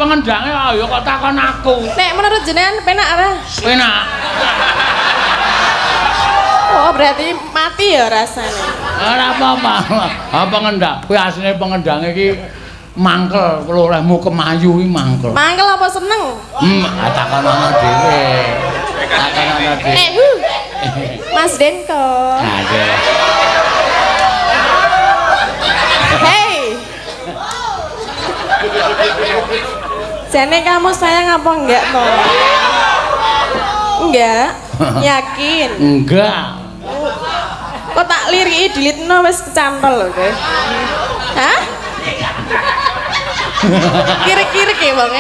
pengendange ayo kok takon aku. Nek menurut jenengan penak ora? Penak. Oh, berarti mati ya rasanya. Ora apa-apa. Ha pengendak. Kuwi asline pengendange iki mangkel, kula olehmu kemayu iki mangkel. Mangkel apa seneng? Takon ana dhewe. Takon ana dhewe. Mas Denko. Aduh. Hey. Jane kamu sayang apa enggak toh? Enggak. Yakin? Enggak. Kok tak liriki dilitno wis kecantol lho, Guys. Hah? Kirik-kirik ya, Bang,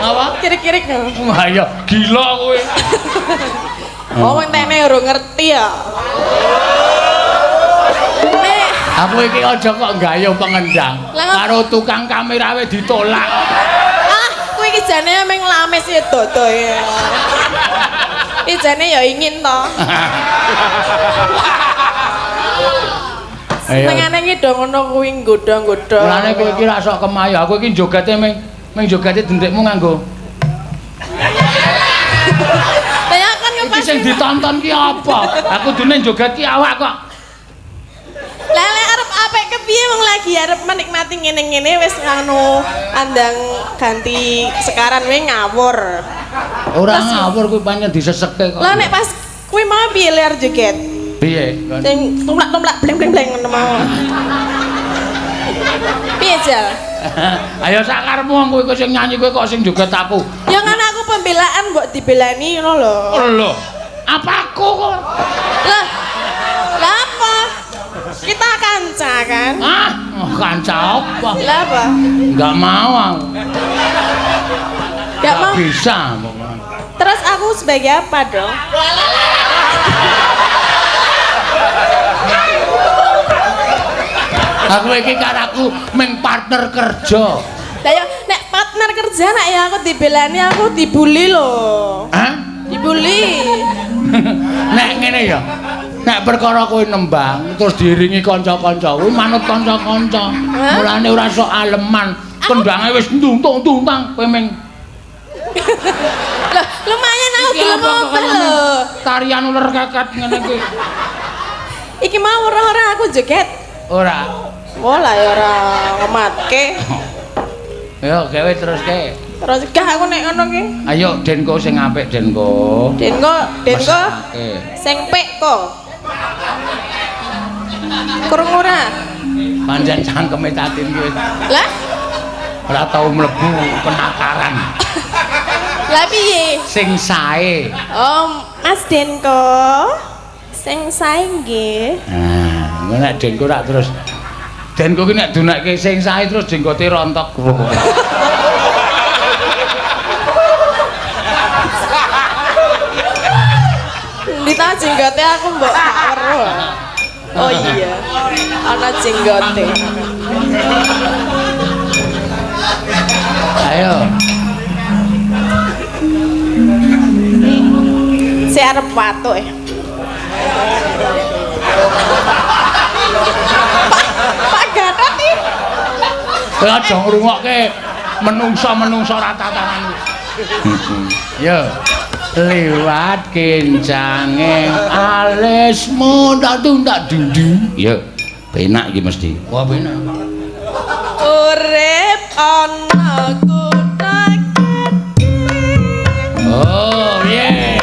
Apa? Kirik-kirik. Wah ya gila kowe. Oh, entene ora ngerti ya. Nek, Aku iki aja kok gayuh pengendang. Karo tukang kamera wis ditolak. kuwi iki jane meng lames ya dodo ya. Iki jane ya ingin to. Tengane iki do ngono kuwi nggodha-nggodha. Mulane kowe iki ra sok kemayu. Aku iki jogate meng jogate dendekmu nganggo. Ya kan yo Iki sing ditonton ki apa? Aku dene jogat ki awak kok. Lele arep apik kepiye wong lagi arep menikmati ngene-ngene wis anu andang ganti sekaran we ngawur. Ora ngawur kuwi pancen disesekke kok. Lah nek pas kuwi mau piye ler joget? Piye? Sing tumlak-tumlak bleng-bleng ngono mau. Piye Jal? Ayo sakarmu wong kowe sing nyanyi kowe kok sing joget aku. Ya kan aku pembelaan mbok dibelani ngono lho. Lho, apa aku kok? Lah apa? Kita kanca kan? Ah, kanca apa? Lah apa? Enggak mau aku. Gak mau. Bisa pokoknya. Terus aku sebagai apa dong? Aku iki karo aku meng partner kerja. Lah ya nek partner kerja nek ya aku dibelani aku dibully loh. Hah? Dibully. Nek ngene ya. Nek perkara kowe nembang terus diiringi kanca-kanca, kuwi manut kanca-kanca. Mulane ora sok aleman. Kendange wis ntuntung-tuntang kowe meng Lah lumayan aku gelem obah lho. tarian ular kakat ngene kuwi. Iki mau ora aku joget. Ora. Oh lah ya ora ngematke. Yo gawe terus ke. Terus gak aku nek ngono ki. Ayo Denko sing apik Denko. Denko Mesake. sing pek kok. Kurang ora. Pancen cangkeme tatin kuwi. Lah? Ora tau mlebu penakaran. Lah piye? Sing sae. Oh, Mas Denko. Sing sae nggih. Nah, nek Denko rak terus Denko ki nek dunekke sing sae terus jenggote rontok. Ndi ta jenggote aku mbok weruh. Oh iya. Ana jenggote. Ayo. Si arep patuk ya. Pak Gatot iki. Kowe aja ngrungokke menungsa-menungsa ratatangan. Yo. Liwat kincange alismu tak dundu. Yo. Penak iki mesti. Wah, penak. Urip ana kutha gedhe. Oh, yeah.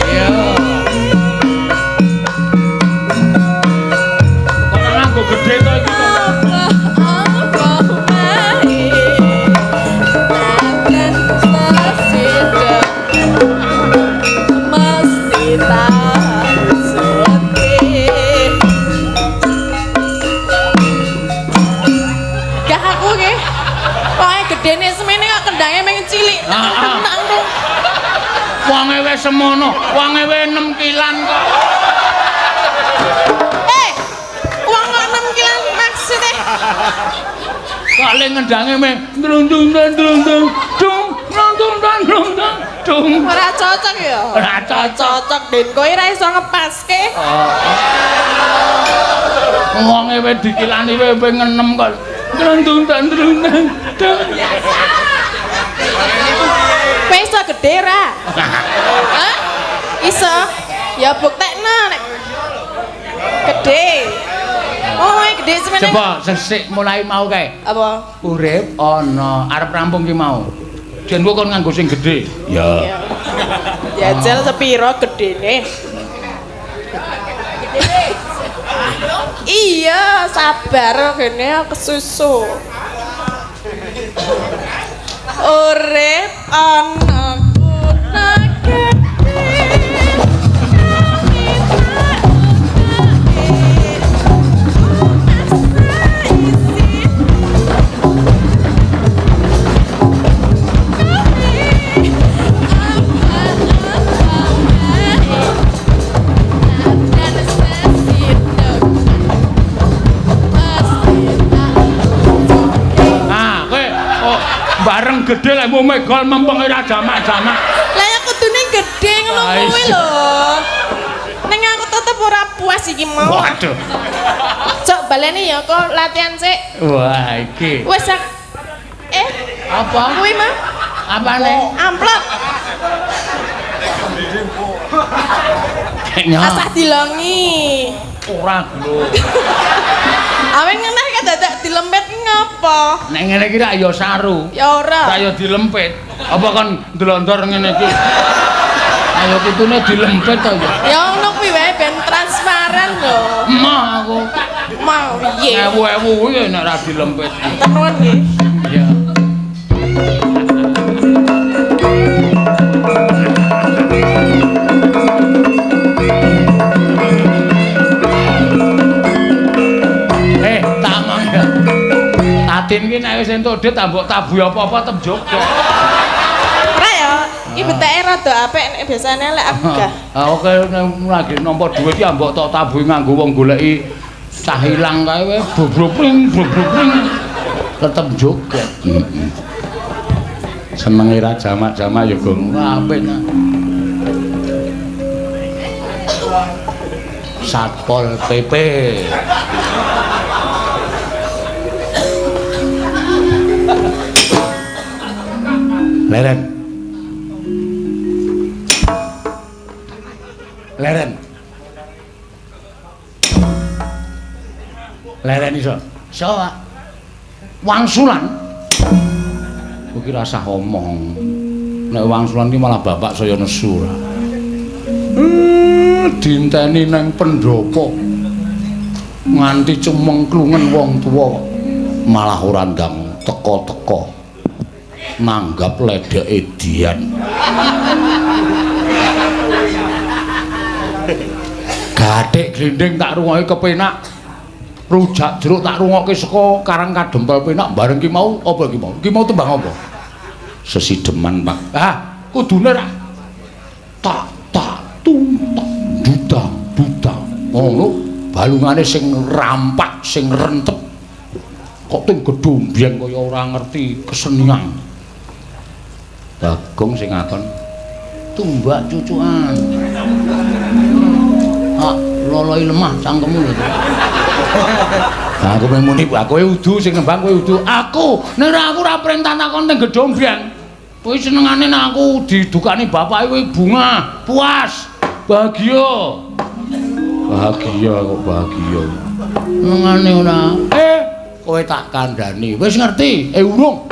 Yo. Kok nganggo gedhe to iki to? Gedene semene kok kendange meng cilik. Tenang dong. Wonge wis semono, wonge wis 6 kilan kok. Wong kok 6 kilan maksudnya? Kok le ngendange meng drung-drung-drung-drung. Dung. Ora cocok ya? Ora cocok. Cocok Den kowe ora iso ngepaske. Wonge wis dikilani wewe ngenem kok. Drung-drung. Kowe iso gedhe ra? Hah? Iso? Ya buktekno nek gedhe. Oh, gede semene. Coba sesik mulai mau kae. Apa? Urip ana arep rampung ki mau. Jen kok kon nganggo sing gedhe. Ya. Jajal sepiro gedene? Iya, sabar kene kesusu. Urip ana kuna bareng gedhe lek mau megol mempeng ora jamak-jamak. Lah ya kudune gedhe ngono kuwi lho. Ning aku tetep ora puas iki mau. Waduh. Cok baleni ya kok latihan sik. Wah, iki. Wis apa? Kuwi mah Apane? amplop. Kayaknya Asah dilongi. ora lho. Awen ngeneh kan dadak dilempet ngopo? Nek ngene iki rak ya saru. Ya ora. Kaya dilempit. Apa kon ndlondor ngene iki? Ayo kutune dilempit to ya. Ya ngono kuwi wae ben transparan lho. Emah aku. Mau piye? Ewu-ewu kuwi nek ora dilempit. Tenuan nggih. Ya. Tatin ki nek wis entuk dit tambok tabuh apa-apa tem Jogja. Ora ya, iki beteke rada apik nek biasane lek aku gah. Oke lagi nampa dhuwit ki ambok tok tabuh nganggo wong goleki cah ilang kae wis bobropring. Tetep Jogja. Seneng ira jamak-jamak ya Gong. Apik nah. Satpol PP. Leren. Leren iso. Iso, Pak. Wangsulan. Kuwi rasah omong. Nek wangsulan ki malah bapak saya nesu. Dinteni nang pendopo. Nganti cemengklungen wong tuwa malah ora ndang teka-teka. Nanggap ledeke Dian. Gathik glinding tak rungokke kepenak. Rujak jeruk tak rungokke saka Karang Kadempel penak bareng ki mau apa ki mau? Ki mau tembang apa? Sesideman, Pak. Ah, kudune ra tak dudang. Ngono balungane sing rampak, sing rentep. Kok teng gedhombyang kaya ora ngerti kesenian. Bagong sing ngakon tumbak cucukan. Ah, loloi lemah cangkemmu lho. Nah, aku muni kowe udu sing nembang kowe udu. Aku nek aku ora perintah takon teng gedhombyang. Kowe senengane nek aku didukani bapake kowe bunga, puas, bahagia. Bahagia kok bahagia. Senengane ora. Kowe tak kandhani. Wis ngerti? Urung.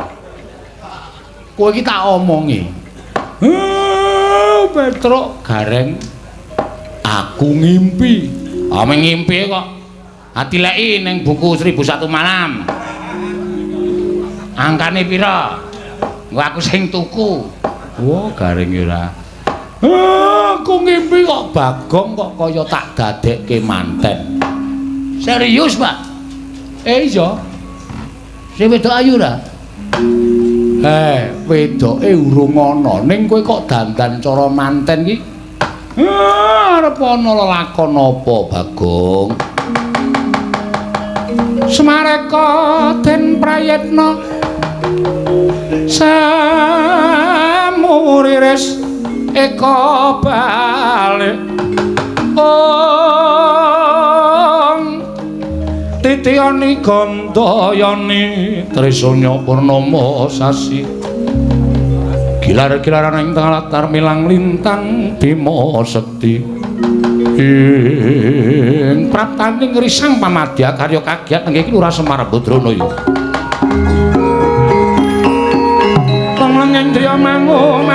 Kowe iki tak omongi. Petruk gareng aku ngimpi. Ameng ngimpi kok. Atileki ning buku 1001 Malam. Angkane pira? Engko aku sing tuku. Wah, gareng ora. Aku ngimpi kok Bagong kok kaya tak dadekke manten. Serius, Pak? Iya. Sing wedok ayu ra? Wedoke urung ana ning kowe kok dandan cara manten ki. Arep ana lelakon apa, Bagong? Semareka den prayitna samuriris eka balik Titiani Gandayani Trisanya Purnama sasi Gilar-gilaran ing tengah latar milang lintang Bima Sekti ing praptaning risang pamadya karya kagiat nggih Lurah Semar Badranaya Panglengeng driya mangu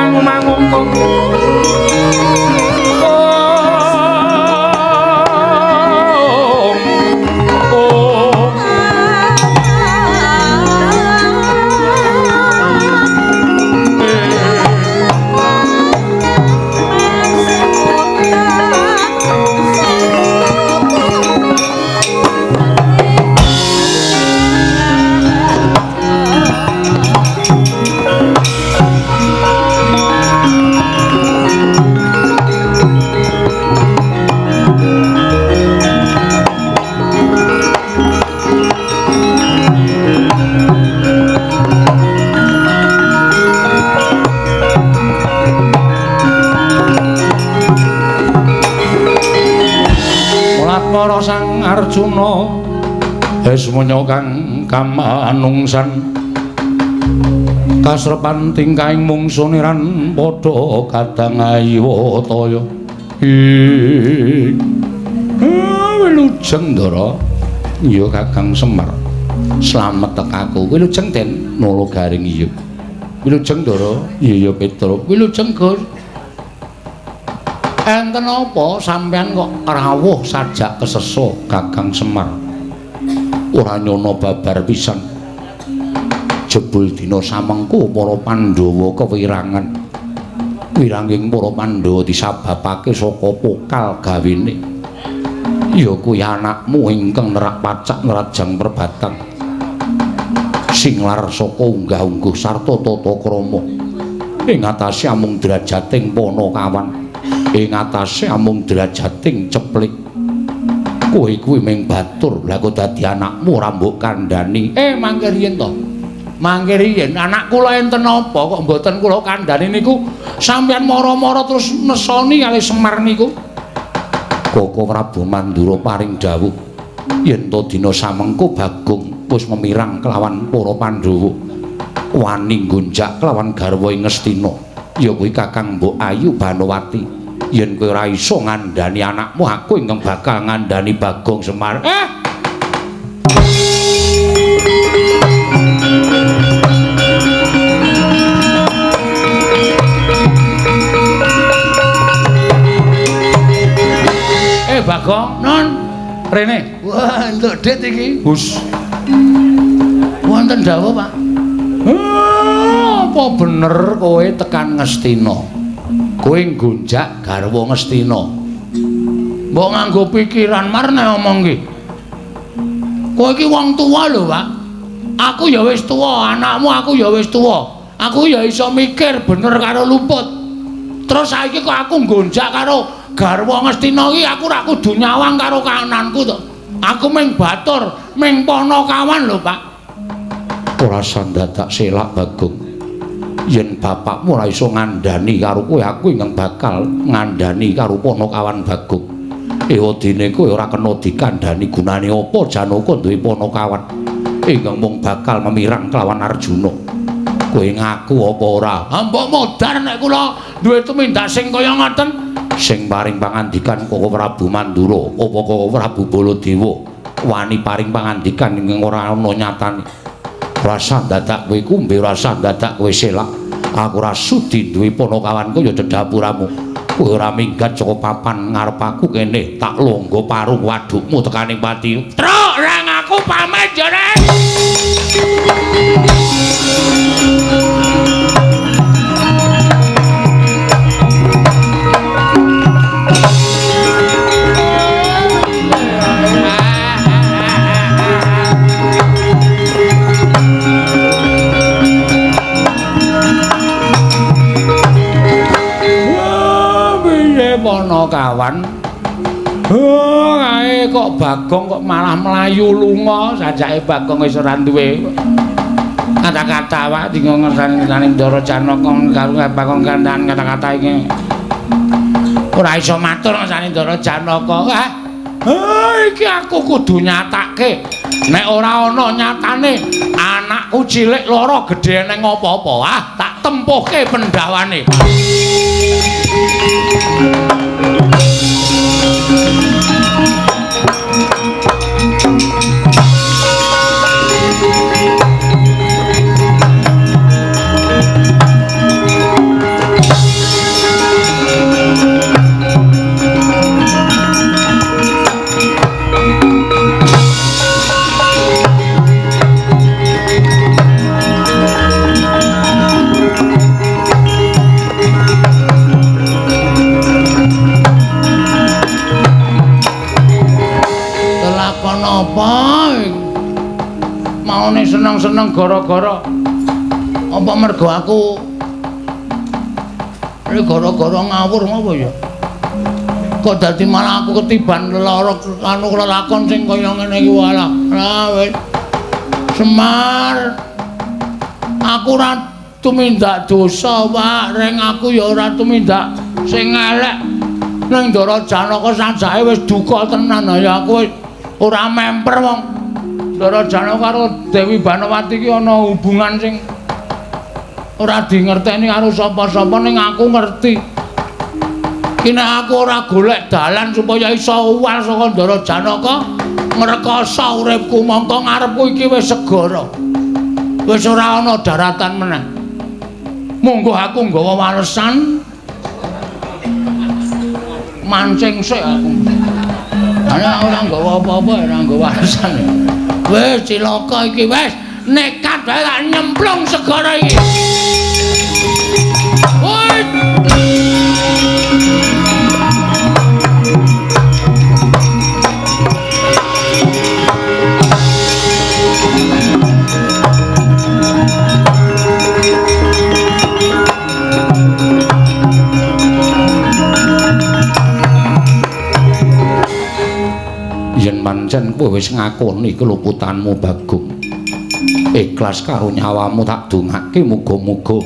Sang Arjuna esmanya kang kamanungsan kasrepan tingkahing mungsuniran padha kadang ayiwataya Wilujeng Ndara ya Kakang Semar slamet tekaku Wilujeng Den Nalagaring iya Wilujeng Ndara iya Petra Wilujeng Gur enten apa sampean kok rawuh sajak kesesa Kakang Semar ora nyono babar pisan jebul dina samengko para Pandhawa kewirangan wiranging para Pandhawa disababake saka pokal gawene ya kuwi anakmu ingkang nerak pacak nerajang perbatang sing lar saka unggah-ungguh sarta tata krama ing atase amung derajating Panakawan ing atase amung derajating ceplik kowe kuwi mung batur lha kok dadi anakmu ora mbok kandhani mangke riyen to mangke riyen anak kula enten apa kok mboten kula kandhani niku sampeyan mara-mara terus nesoni kali Semar niku Koko Prabu Mandura paring dawuh yen to dina samengko Bagong wis memirang kelawan para Pandhawa wani gonjak kelawan garwa ing Ngastina ya kuwi Kakang Mbok Ayu Banowati yen kowe ora iso ngandhani anakmu aku ingkang bakal ngandhani Bagong Semar Bagong non rene wah entuk dit iki Gus wonten dawuh Pak apa bener kowe tekan Ngastina kowe nggonjak garwa Ngastina mbok nganggo pikiran marne omong iki kowe iki wong tuwa lho Pak aku ya wis tuwa anakmu aku ya wis tuwa aku ya iso mikir bener karo luput terus saiki kok aku nggonjak karo garwa Ngastina iki aku ora kudu nyawang karo kananku to aku mung batur mung Panakawan lho Pak ora sandadak selak Bagong yen bapakmu ora iso ngandhani karo kowe aku ingkang bakal ngandhani karo Panakawan Bagong ewadene kowe ora kena dikandhani gunane apa Janaka duwe Panakawan ingkang mung bakal memirang kelawan Arjuna kowe ngaku apa ora mbok modar nek kula duwe tumindak sing kaya ngoten sing paring pangandikan Koko Prabu Mandura apa Koko Prabu Baladewa wani paring pangandikan ing ora ana nyatane rasa dadak kowe kumbe rasa dadak kowe selak aku ora sudi duwe Panakawan kaya dedapuramu kowe ora minggat saka papan ngarep aku kene tak longgo parung wadukmu tekaning pati truk rang aku pamit jare Panakawan kae kok Bagong kok malah mlayu lunga sajake Bagong wis ora duwe kata-kata wae dingo ngersane Ndara Janaka karo Bagong kandhan kata-kata iki ora iso matur ngersane Ndara Janaka Iki aku kudu nyatake. Nek ora ana nyatane anakku cilik loro gedhe ning apa-apa, tak tempuhke pendawane. Apa maune seneng-seneng gara-gara apa mergo aku gara-gara ngawur apa ya kok dadi malah aku ketiban lara anu lelakon sing kaya ngene iki walah wis Semar aku ora tumindak dosa Pak reng aku ya ora tumindak sing elek ning Ndara Janaka sajake wis duka tenan ya aku ora memper wong Ndara Janaka karo Dewi Banawati iki ana hubungan sing ora dingerteni karo sapa-sapa ning aku ngerti. Ki nek aku ora golek dalan supaya iso uwal saka Ndara Janaka ngrekoso uripku mongko ngarepku iki wis segara. Wis ora ana daratan meneh. Monggo aku nggawa walesan mancing sik aku. Ana ora nggawa apa-apa, ora nggawa walesan. Wis cilaka iki wis nekat wae tak nyemplung segara iki. Woi. Yen pancen kowe wis ngakoni keluputanmu Bagong, ikhlas karo nyawamu tak dongake muga-muga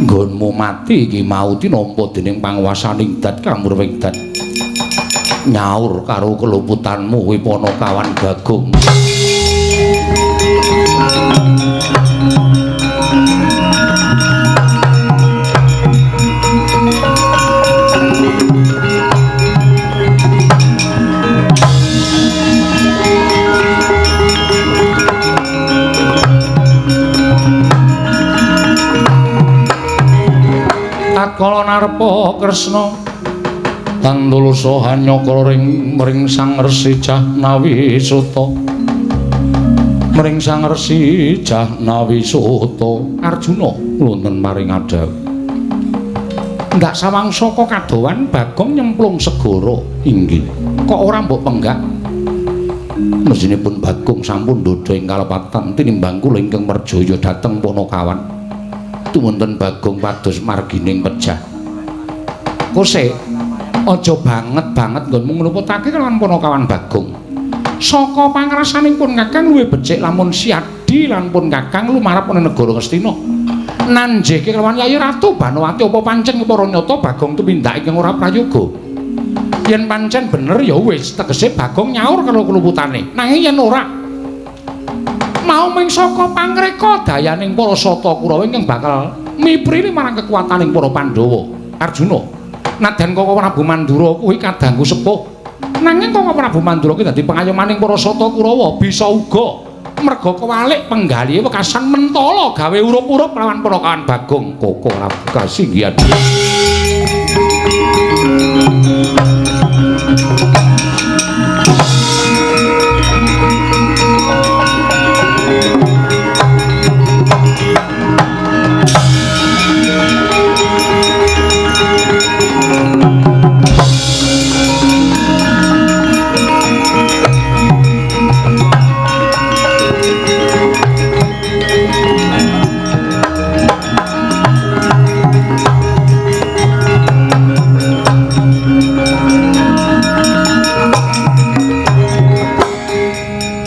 nggonmu mati iki mau tinampa dening panguwasaning Dat Kamurwengdat nyaur karo keluputanmu Wipanakawan Bagong. Kala narpa Kresna tandulsa hanyakara ring mring Sang Resi Jahnawi Suta mring Sang Resi Jahnawi Suta Arjuna wonten maring adhawu ndak samangsa kadowan Bagong nyemplung segara inggih kok ora mbok penggak mesinipun Bagong sampun ndodha ing kalepatan tinimbang kula ingkang merjaya dhateng Panakawan tumunten Bagong pados margining pejah. Kose aja banget-banget nggonmu ngluputake kelawan Panakawan Bagong. Saka pangrasanipun Kakang luwih becik lamun siadi lan pun Kakang lumarap ana negara Ngastina. Nanjeke kelawan Yayi Ratu Banawati apa pancen para nyata Bagong tumindak ingkang ora prayoga. Yen pancen bener ya wis tegese Bagong nyaur karo keluputane. Nanging yen ora mau ming saka pangreka dayaning para Sata Kurawa ingkang bakal miprili marang kekuwataning para Pandhawa. Arjuna, nadyan Koko Prabu Mandura kuwi kadangku sepuh. Nanging Koko Prabu Mandura kuwi dadi pengayomaning para Sata Kurawa bisa uga merga kewalik penggalihe wekasan mentala gawe urup-urup lawan Panakawan Bagong. Koko Prabu kasinggihan.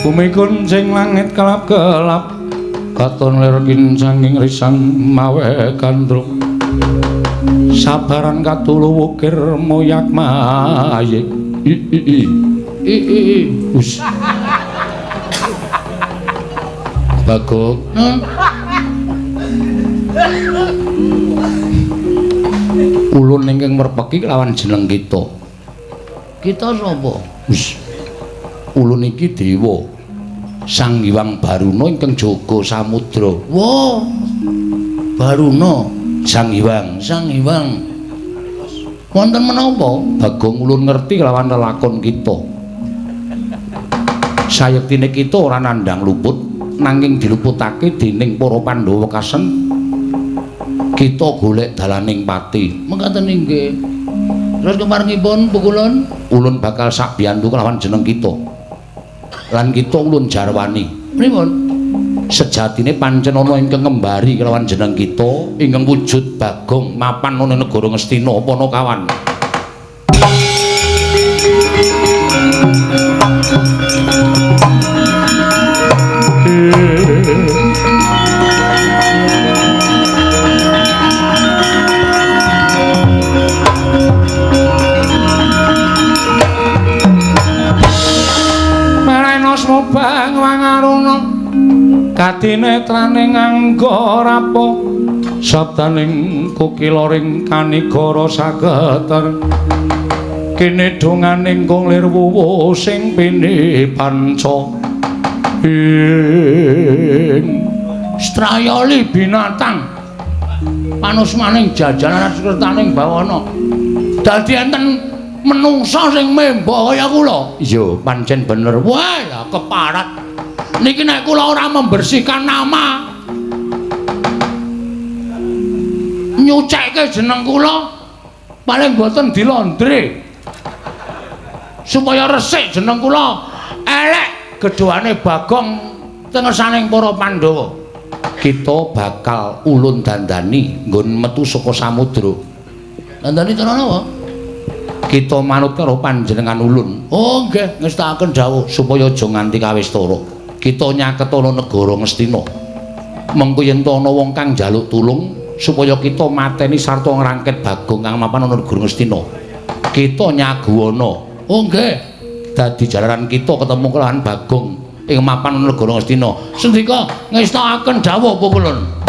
Bumi kuncing langit kelap-kelap katon lir kincanging risang mawe kandrung sabaran katulu wukir moyak mayik Us. Bagong. Ulun ingkang merpeki lawan jeneng kita. Kita sapa? Us. Ulun iki dewa. Sang Hyang Baruna ingkang jaga samudra. Wah. Baruna, Sang Hyang. Wonten menapa Bagong ulun ngerti lawan lelakon kita. Sayektine kita ora nandhang luput nanging diluputake dening para Pandhawa kasen. Kita golek dalaning pati. Mekaten inggih. Terus kemarengipun pukulun ulun bakal sak biyantu kelawan jeneng kita. Lan kita ulun jarwani. Pripun? Sejatine pancen ana ingkang ngembari kelawan jeneng kita ingkang wujud Bagong mapan ana negara Ngastina apa kawan. Bang wangaruna katinetrane nganggo rapo sabdaning kukiloring kanigara sageter kene donganing kulir wuwu sing pini panca ing strayali binatang panusmaning jajanan sekretaning bawana dadi enten menungsa sing memba kaya kula. Iya, pancen bener. Wah, ya keparat. Niki nek kula ora membersihkan nama, nyucekke jeneng kula, paling boten dilondre. Supaya resik jeneng kula, elek gedhoane Bagong tengesaning para Pandhawa. Kita bakal ulun dandani nggon metu saka samudra. Dandani cara napa? Kita manut karo panjenengan ulun. Oh nggih, ngestakaken dawuh supaya aja nganti kawistara. Kita nyaket ana negara Ngastina. Mengko yen ana wong kang njaluk tulung supaya kita mateni sarta ngrangket Bagong kang mapan ana negara Ngastina. Kita nyaguwana. Oh nggih. Dadi jalaran kita ketemu kelawan Bagong ing mapan ana negara Ngastina. Sendika ngestakaken dawuh pukulun.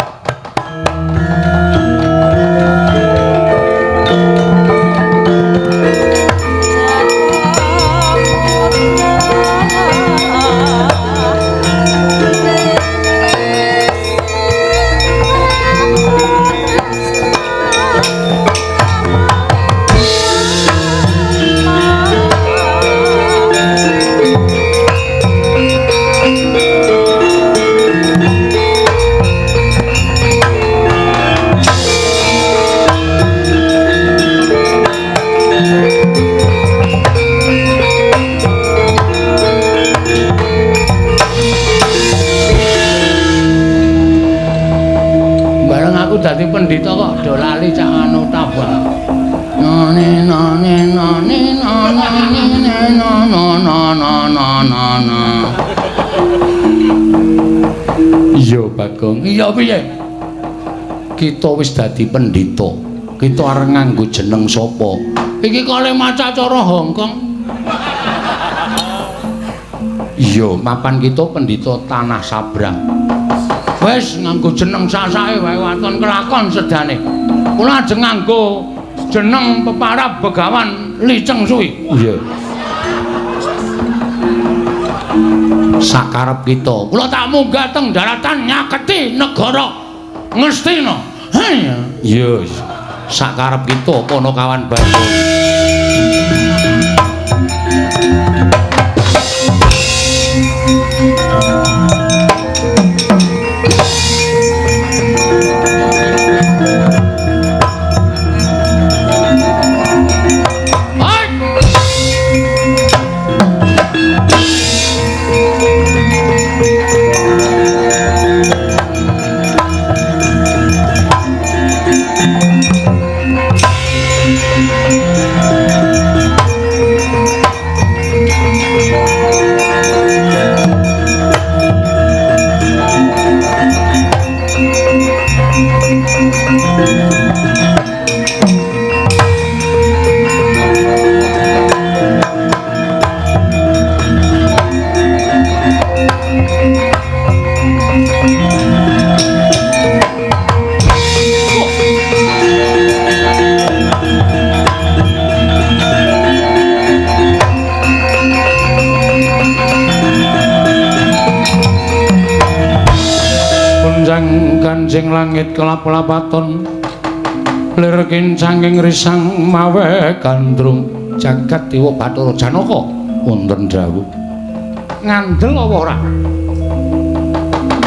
Dadi pendhita kok do lali cak anu tabah. None none none none. Iya Bagong. Iya piye? Kita wis dadi pendhita. Kita arep nganggo jeneng sapa? Iki kalih maca cara Hongkong. Iya, mapan kita pendhita Tanah Sabrang. Wis nganggo jeneng sasae wae waton kelakon sedane. Kula ajeng nganggo jeneng peparab Begawan Liceng Suwi. Iya. Sakarep kita. Kula tak munggah teng daratan nyaketi negara Ngastina. Ha iya. Iya. Sakarep kita kono kawan Bagong. Kunjang Kanjeng langit kelap-lapaton lir kincanging risang mawe gandrung jagat dewa Bathara Janaka wonten dawuh ngandel apa ora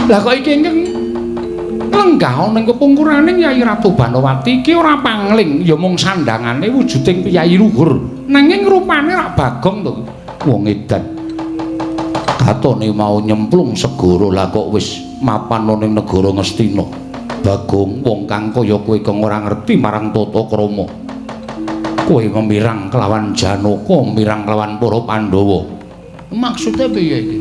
lah kok iki ingkang lenggah ning kepungkuraning Yayi Ratu Banowati iki ora pangling ya mung sandhangane wujuding piyayi luhur nanging rupane rak Bagong to wong edan katone mau nyemplung segara lah kok wis mapan ning negara Ngastina Bagong wong kang kaya kowe kang ora ngerti marang tata krama kowe memirang kelawan Janaka mirang kelawan para Pandhawa maksude piye iki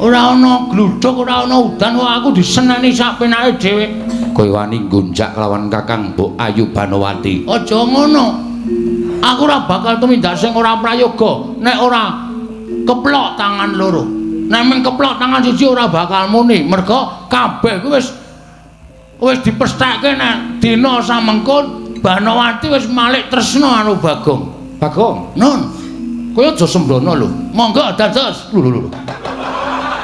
ora ana gluduk ora ana udan kok aku diseneni sak penake dhewe kowe wani gonjak kelawan Kakang Mbok Ayu Banowati aja ngono aku ora bakal tumindak sing ora prayoga nek ora keplok tangan loro nek mung keplok tangan siji ora bakal muni merga kabeh kuwi wis dipesthekke nek dina samengko Banowati wis malik tresna karo Bagong. Bagong, nun. Kowe aja sembrono lho. Monggo dados. Lho.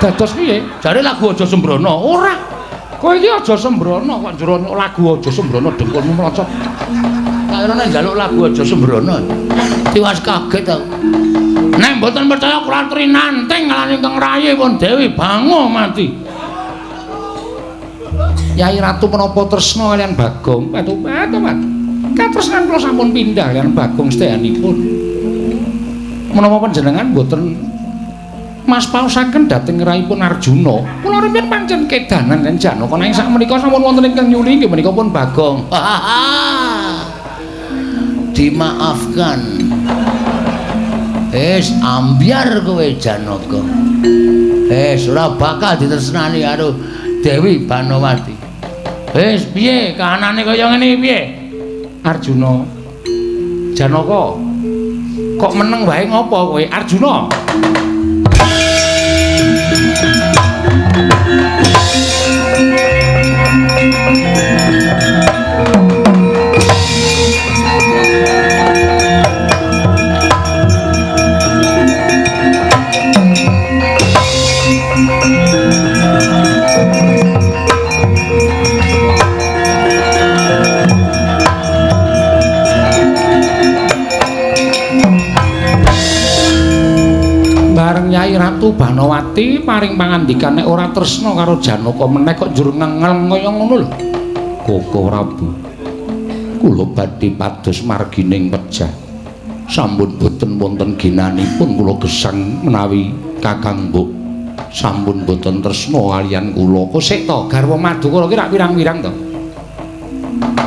Dados piye? Jare lagu aja sembrono. Ora. Kowe iki aja sembrono kok jero lagu aja sembrono dengkulmu mlocot. Kairane njaluk lagu aja sembrono. Tiwas kaget aku. Nek mboten percaya kula aturi nanteng kalane Kang Rayi pun Dewi Bango mati. Yayi Ratu menapa tresna kaliyan Bagong? Patu-patu. Katresnan kula sampun pindah kaliyan Bagong sedayanipun. Menapa panjenengan mboten Mas paosaken dhateng raipun Arjuna? Kula riyen pancen kedanan lan Janaka nanging sakmenika sampun wonten ingkang nyuli nggih menika pun Bagong. Dimaafkan. Ambyar kowe Janaka. Ora bakal ditresnani karo Dewi Banowati. Piye kahanane kaya ngene piye? Arjuna. Janaka. Kok meneng wae ngopo kowe? Arjuna. Yayi Ratu Banowati paring pangandikan nek ora tresna karo Janaka meneh kok njur ngengel kaya ngono lho. Koko Prabu. Kula badhe pados margining pejah. Sampun boten wonten ginanipun kula gesang menawi Kakang Mbok sampun boten tresna kaliyan kula. Kok sik to garwa Madukara ki rak pirang-pirang to.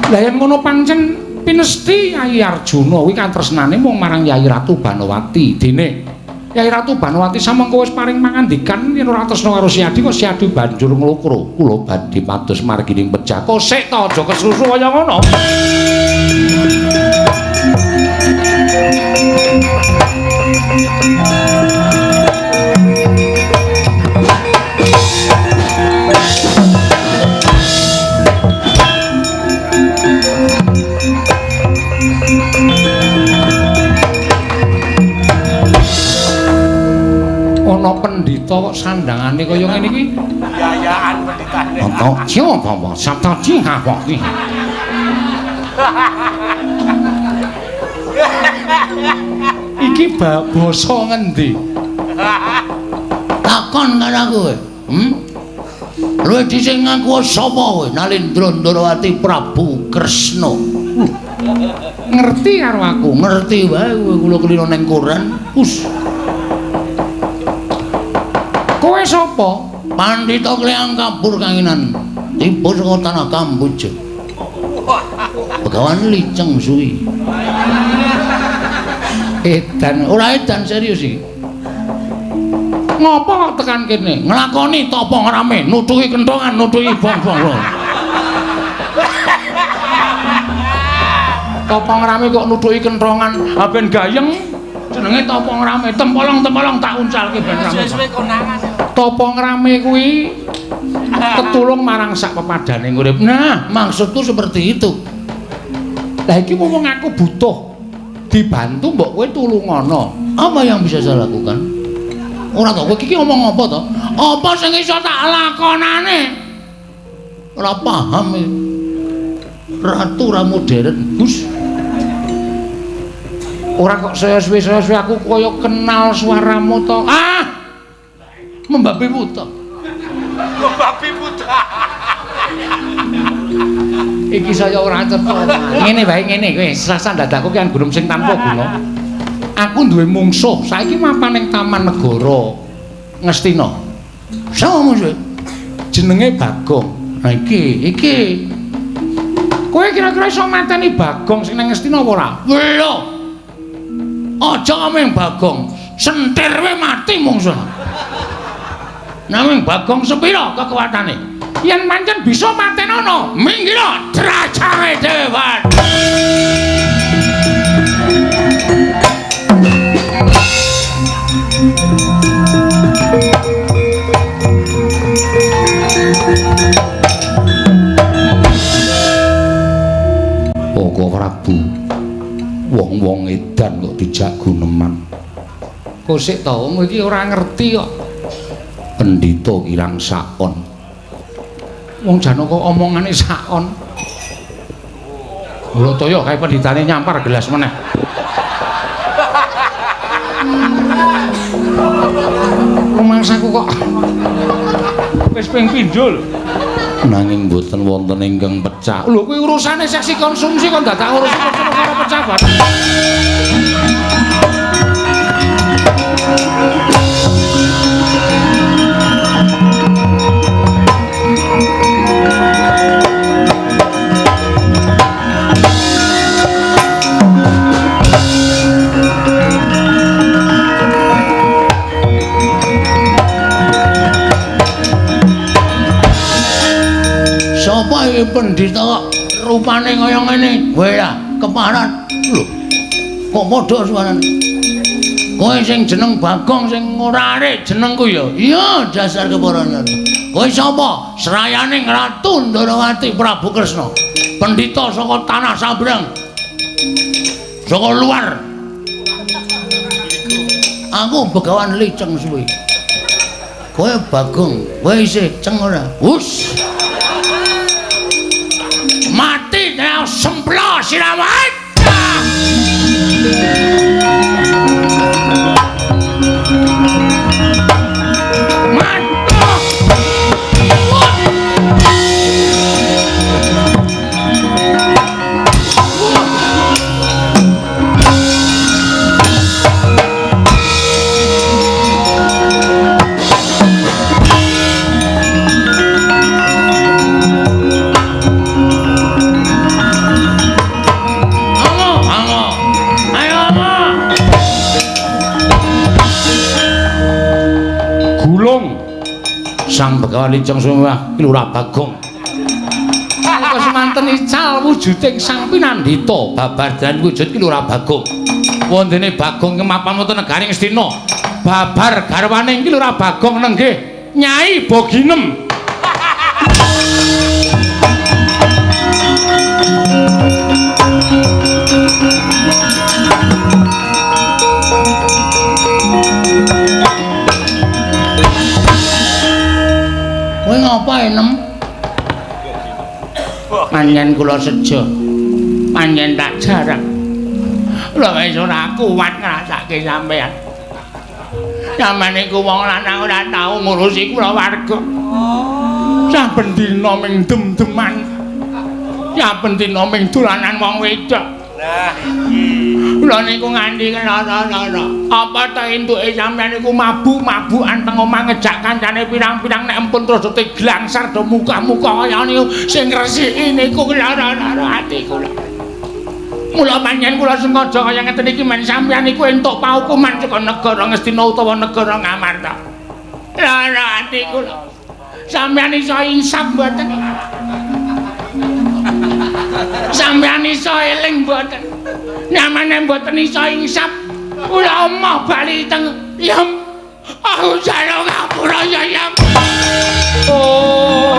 Lah yen ngono pancen pinesti Yayi Arjuna kuwi katresnane mung marang Yayi Ratu Banowati. Dene Yayi Ratu Banowati samangka wis paring mangandikan yen ora tresna karo Siadi kok Siadi banjur nglokro. Kula badhe pados margining pejah. Kok sik to aja kesusu kaya ngono. Ana pendhita kok sandhangane kaya ngene iki. Yayaan pendhitane. Ana siapa wae sabta dihawoki. Iki basa ngendi? Takon karo aku kowe. Luwe dhisik ngaku sapa kowe? Nalendra Ndarawati Prabu Kresna. Ngerti karo aku, ngerti wae kowe kula kelina ning koran. Kowe sapa? Pandhita Klyang Kabur Kanginan. Tiba saka tanah Kamboja. Pegawan liceng suwi. Edan, ora edan serius iki. Ngopo kok tekan kene? Nglakoni tapa ngrame, nutuhi kenthongan, nutuhi bong-bong. Tapa ngrame kok nutuhi kenthongan, ha ben gayeng. Jenenge tapa ngrame, tempolong-tempolong tak uncalke ben rame. Suwe-suwe konangan. Tapa ngrame kuwi ketulung marang sak pepadane urip. Nah, maksudku seperti itu. Lah iki wong aku butuh dibantu mbok kowe tulungono. Apa yang bisa saya lakukan? Ora tau kowe iki ngomong apa to? Apa sing iso tak lakonane? Ora paham iki. Ratu ra modern, Gus. Ora kok saya suwe-suwe aku kaya kenal suaramu to. Membabi buta. Membabi buta. Iki saya ora cetha. Ngene bae ngene kowe, sasa dadaku ki anggunum sing tanpa guna. Aku duwe mungsuh, saiki mapan ning Taman Negara Ngastina. Sapa musuh? Jenenge Bagong. Nah iki. Kowe kira-kira iso mateni Bagong sing nang Ngastina apa ora? Lho. Aja ameng Bagong, sentir wae mati mungsuh. Naming Bagong sepira kekuatane? Yen pancen bisa matenono, minggir drajange dewan. Ogo Prabu. Wong-wong edan kok dijak guneman. Kok sik to wong iki ora ngerti kok. Pendhita kirang sakon. Wong Janaka omongane sakon. Brotaya kae pendhitane nyampar gelas meneh. Rumangsaku kok wis ping pindul. Nanging mboten wonten ingkang pecah. Lho kuwi urusane seksi konsumsi kok dadak urusan karo pecah banget. Sapa iki pendhita kok rupane kaya ngene? Kowe ya, keparat. Lho. Kok padha suarane? Kowe sing jeneng Bagong sing ora arek jenengku ya. Iya, dasar keparangan. Kowe sapa? Serayaning Ratu Ndarawati Prabu Kresna. Pendhita saka tanah Sabrang. Saka luar. Aku Begawan Liceng suwe. Kowe Bagong, kowe isih ceng ora? Wus. Mati dengan semplo siraman. Sang Begawan Liceng Sumewah Lurah Bagong. Nalika semanten ical wujuding Sang Pinandhita babar dan wujud Lurah Bagong. Wondene Bagong kemapan wonten negaring Astina. Babar garwane iki Lurah Bagong nenggih Nyai Boginem. Apa enem? Panjen kula sejo. Panjen tak jarang. Lha wis ora kuat ngrasake sampean. Sampeyan iku wong lanang ora tau ngurusi kula warga. Saben dina ming dem-deman. Saben dina ming dolanan wong wedok. Nah, lha niku nganti kena-kena. Apa ta entuke sampeyan niku mabuk-mabukan teng omah ngejak kancane pirang-pirang nek empun terus diglangsar do muka-muka kaya niku sing ngresiki niku lara ati kula. Mula panjenengan kula sengaja kaya ngeten iki men sampeyan niku entuk paukuman saka negara Ngastina utawa negara Ngamarta. Lara ati kula. Sampeyan iso insaf mboten? Sampeyan iso eling mboten? Nyamane mboten iso insaf. Kula omah bali teng yam Aku jane ngapura Yayang. Oh.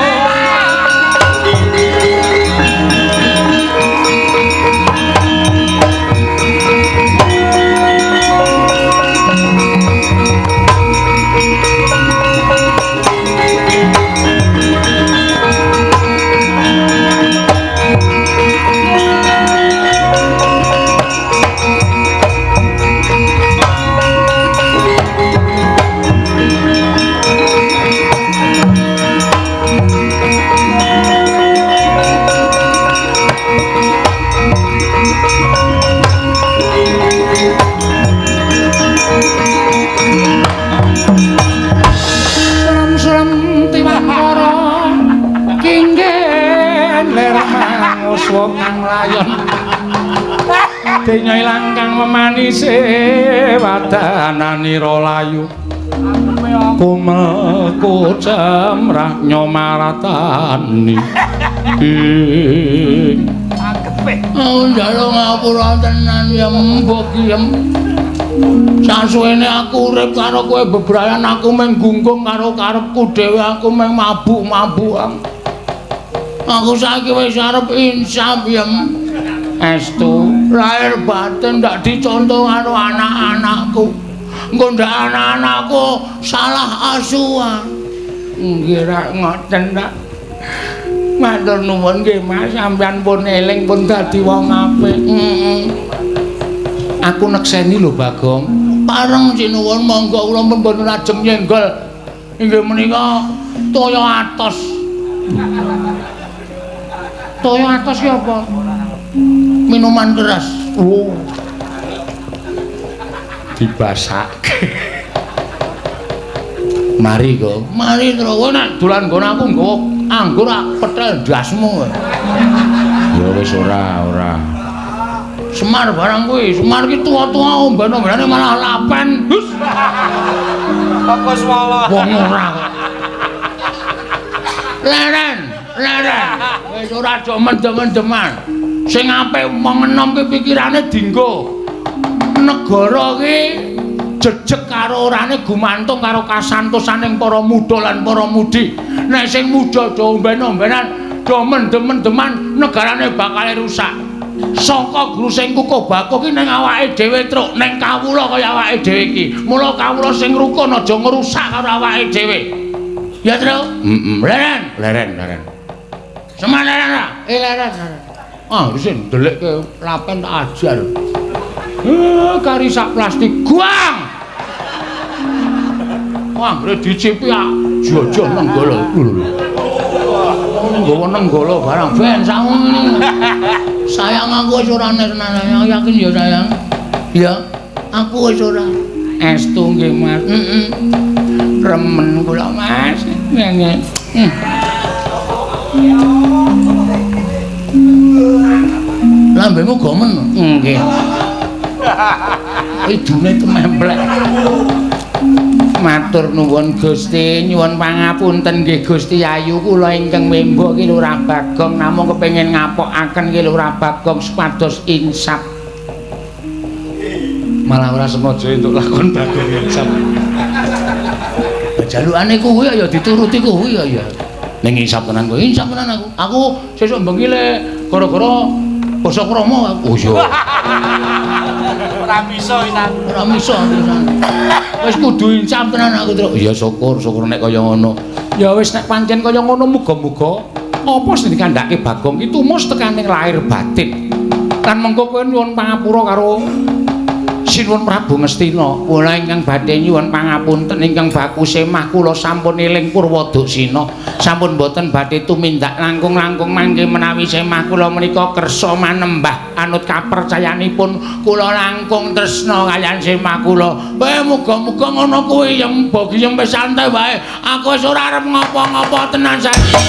Wong kang layon denya langkang memanise wadananira layu kumelku jamrah nyomaratani aku njaluk ngapura tenan ya mbok kiem sasuwene aku urip karo kowe bebrayan aku mung gunggung karo karepku dhewe aku mung mabuk-mabukan. Aku saiki wis arep insaf ya. Estu lahir batin ndak dicontoh karo anak-anakku. Engko ndak anak-anakku salah asuhan. Nggih ra ngoten ta. Matur nuwun nggih Mas, sampeyan pun eling pun dadi wong apik. Aku nekseni lho Bagong. Pareng sinuwun monggo kula pun mboten lajeng nyenggol. Inggih menika toya atos. Toya atos ki apa? Minuman keras. Oh. Dibasake. Mari kok. Mari terus kowe nek dolan nggon aku nggawa anggur petel ndasmu. Ya wis ora. Semar barang kuwi, Semar ki tuwa-tuwa omben-ombene malah lapen. Hus. Apa swala? Wong ora. Leren. Wis ora do mendem-mendeman. Sing apik wong enom ki pikirane dienggo negara ki jejeg karo orane gumantung karo kasantosaning para muda lan para mudi. Nek sing muda do omben-ombenan, do mendem-mendeman, negarane bakal rusak. Saka guru sing kukuh bakuh ki ning awake dhewe truk, ning kawula kaya awake dhewe iki. Mula kawula sing rukun aja ngrusak karo awake dhewe. Ya, Tru? Leren. Semana ra? Leren. Ah, wis ndelekke lapen tak ajar. Kari sak plastik guang. Wah, dicipi jojo nenggala. Nggawa nenggala barang ben sakmene. Sayang aku wis ora nerna, yakin ya sayang. Ya, aku wis ora. Estu nggih, Mas. Remen kula, Mas. Nggih. Lambemu gomen. Nggih. Idune tememplek. Matur nuwun Gusti, nyuwun pangapunten nggih Gusti Ayu, kula ingkang membo ki Lurah Bagong namung kepengin ngapokaken ki Lurah Bagong supados insaf. Malah ora sengaja entuk lakon Bagong insaf. Jalukane kuwi ya dituruti kuwi ya. Ning insaf tenan kuwi, insaf tenan aku. Aku sesuk bengi le gara-gara basa krama aku. Oh iya. Ora bisa isan. Ora bisa pisan. Wis kudu insaf tenan aku, Tru. Ya syukur nek kaya ngono. Ya wis nek pancen kaya ngono muga-muga apa sing dikandhake Bagong itu mus tekaning lahir batin. Lan mengko kowe nyuwun pangapura karo Sinuwun Prabu Ngastina. Kula ingkang badhe nyuwun pangapunten ingkang baku semah kula sampun eling Purwadaksina. Sampun boten badhe tumindak langkung-langkung mangke menawi semah kula menika kersa manembah anut kapercayanipun kula langkung tresna kaliyan semah kula. Muga-muga ngono kuwi ya mbok ya wis santai wae. Aku wis ora arep ngapa-ngapa tenan saiki.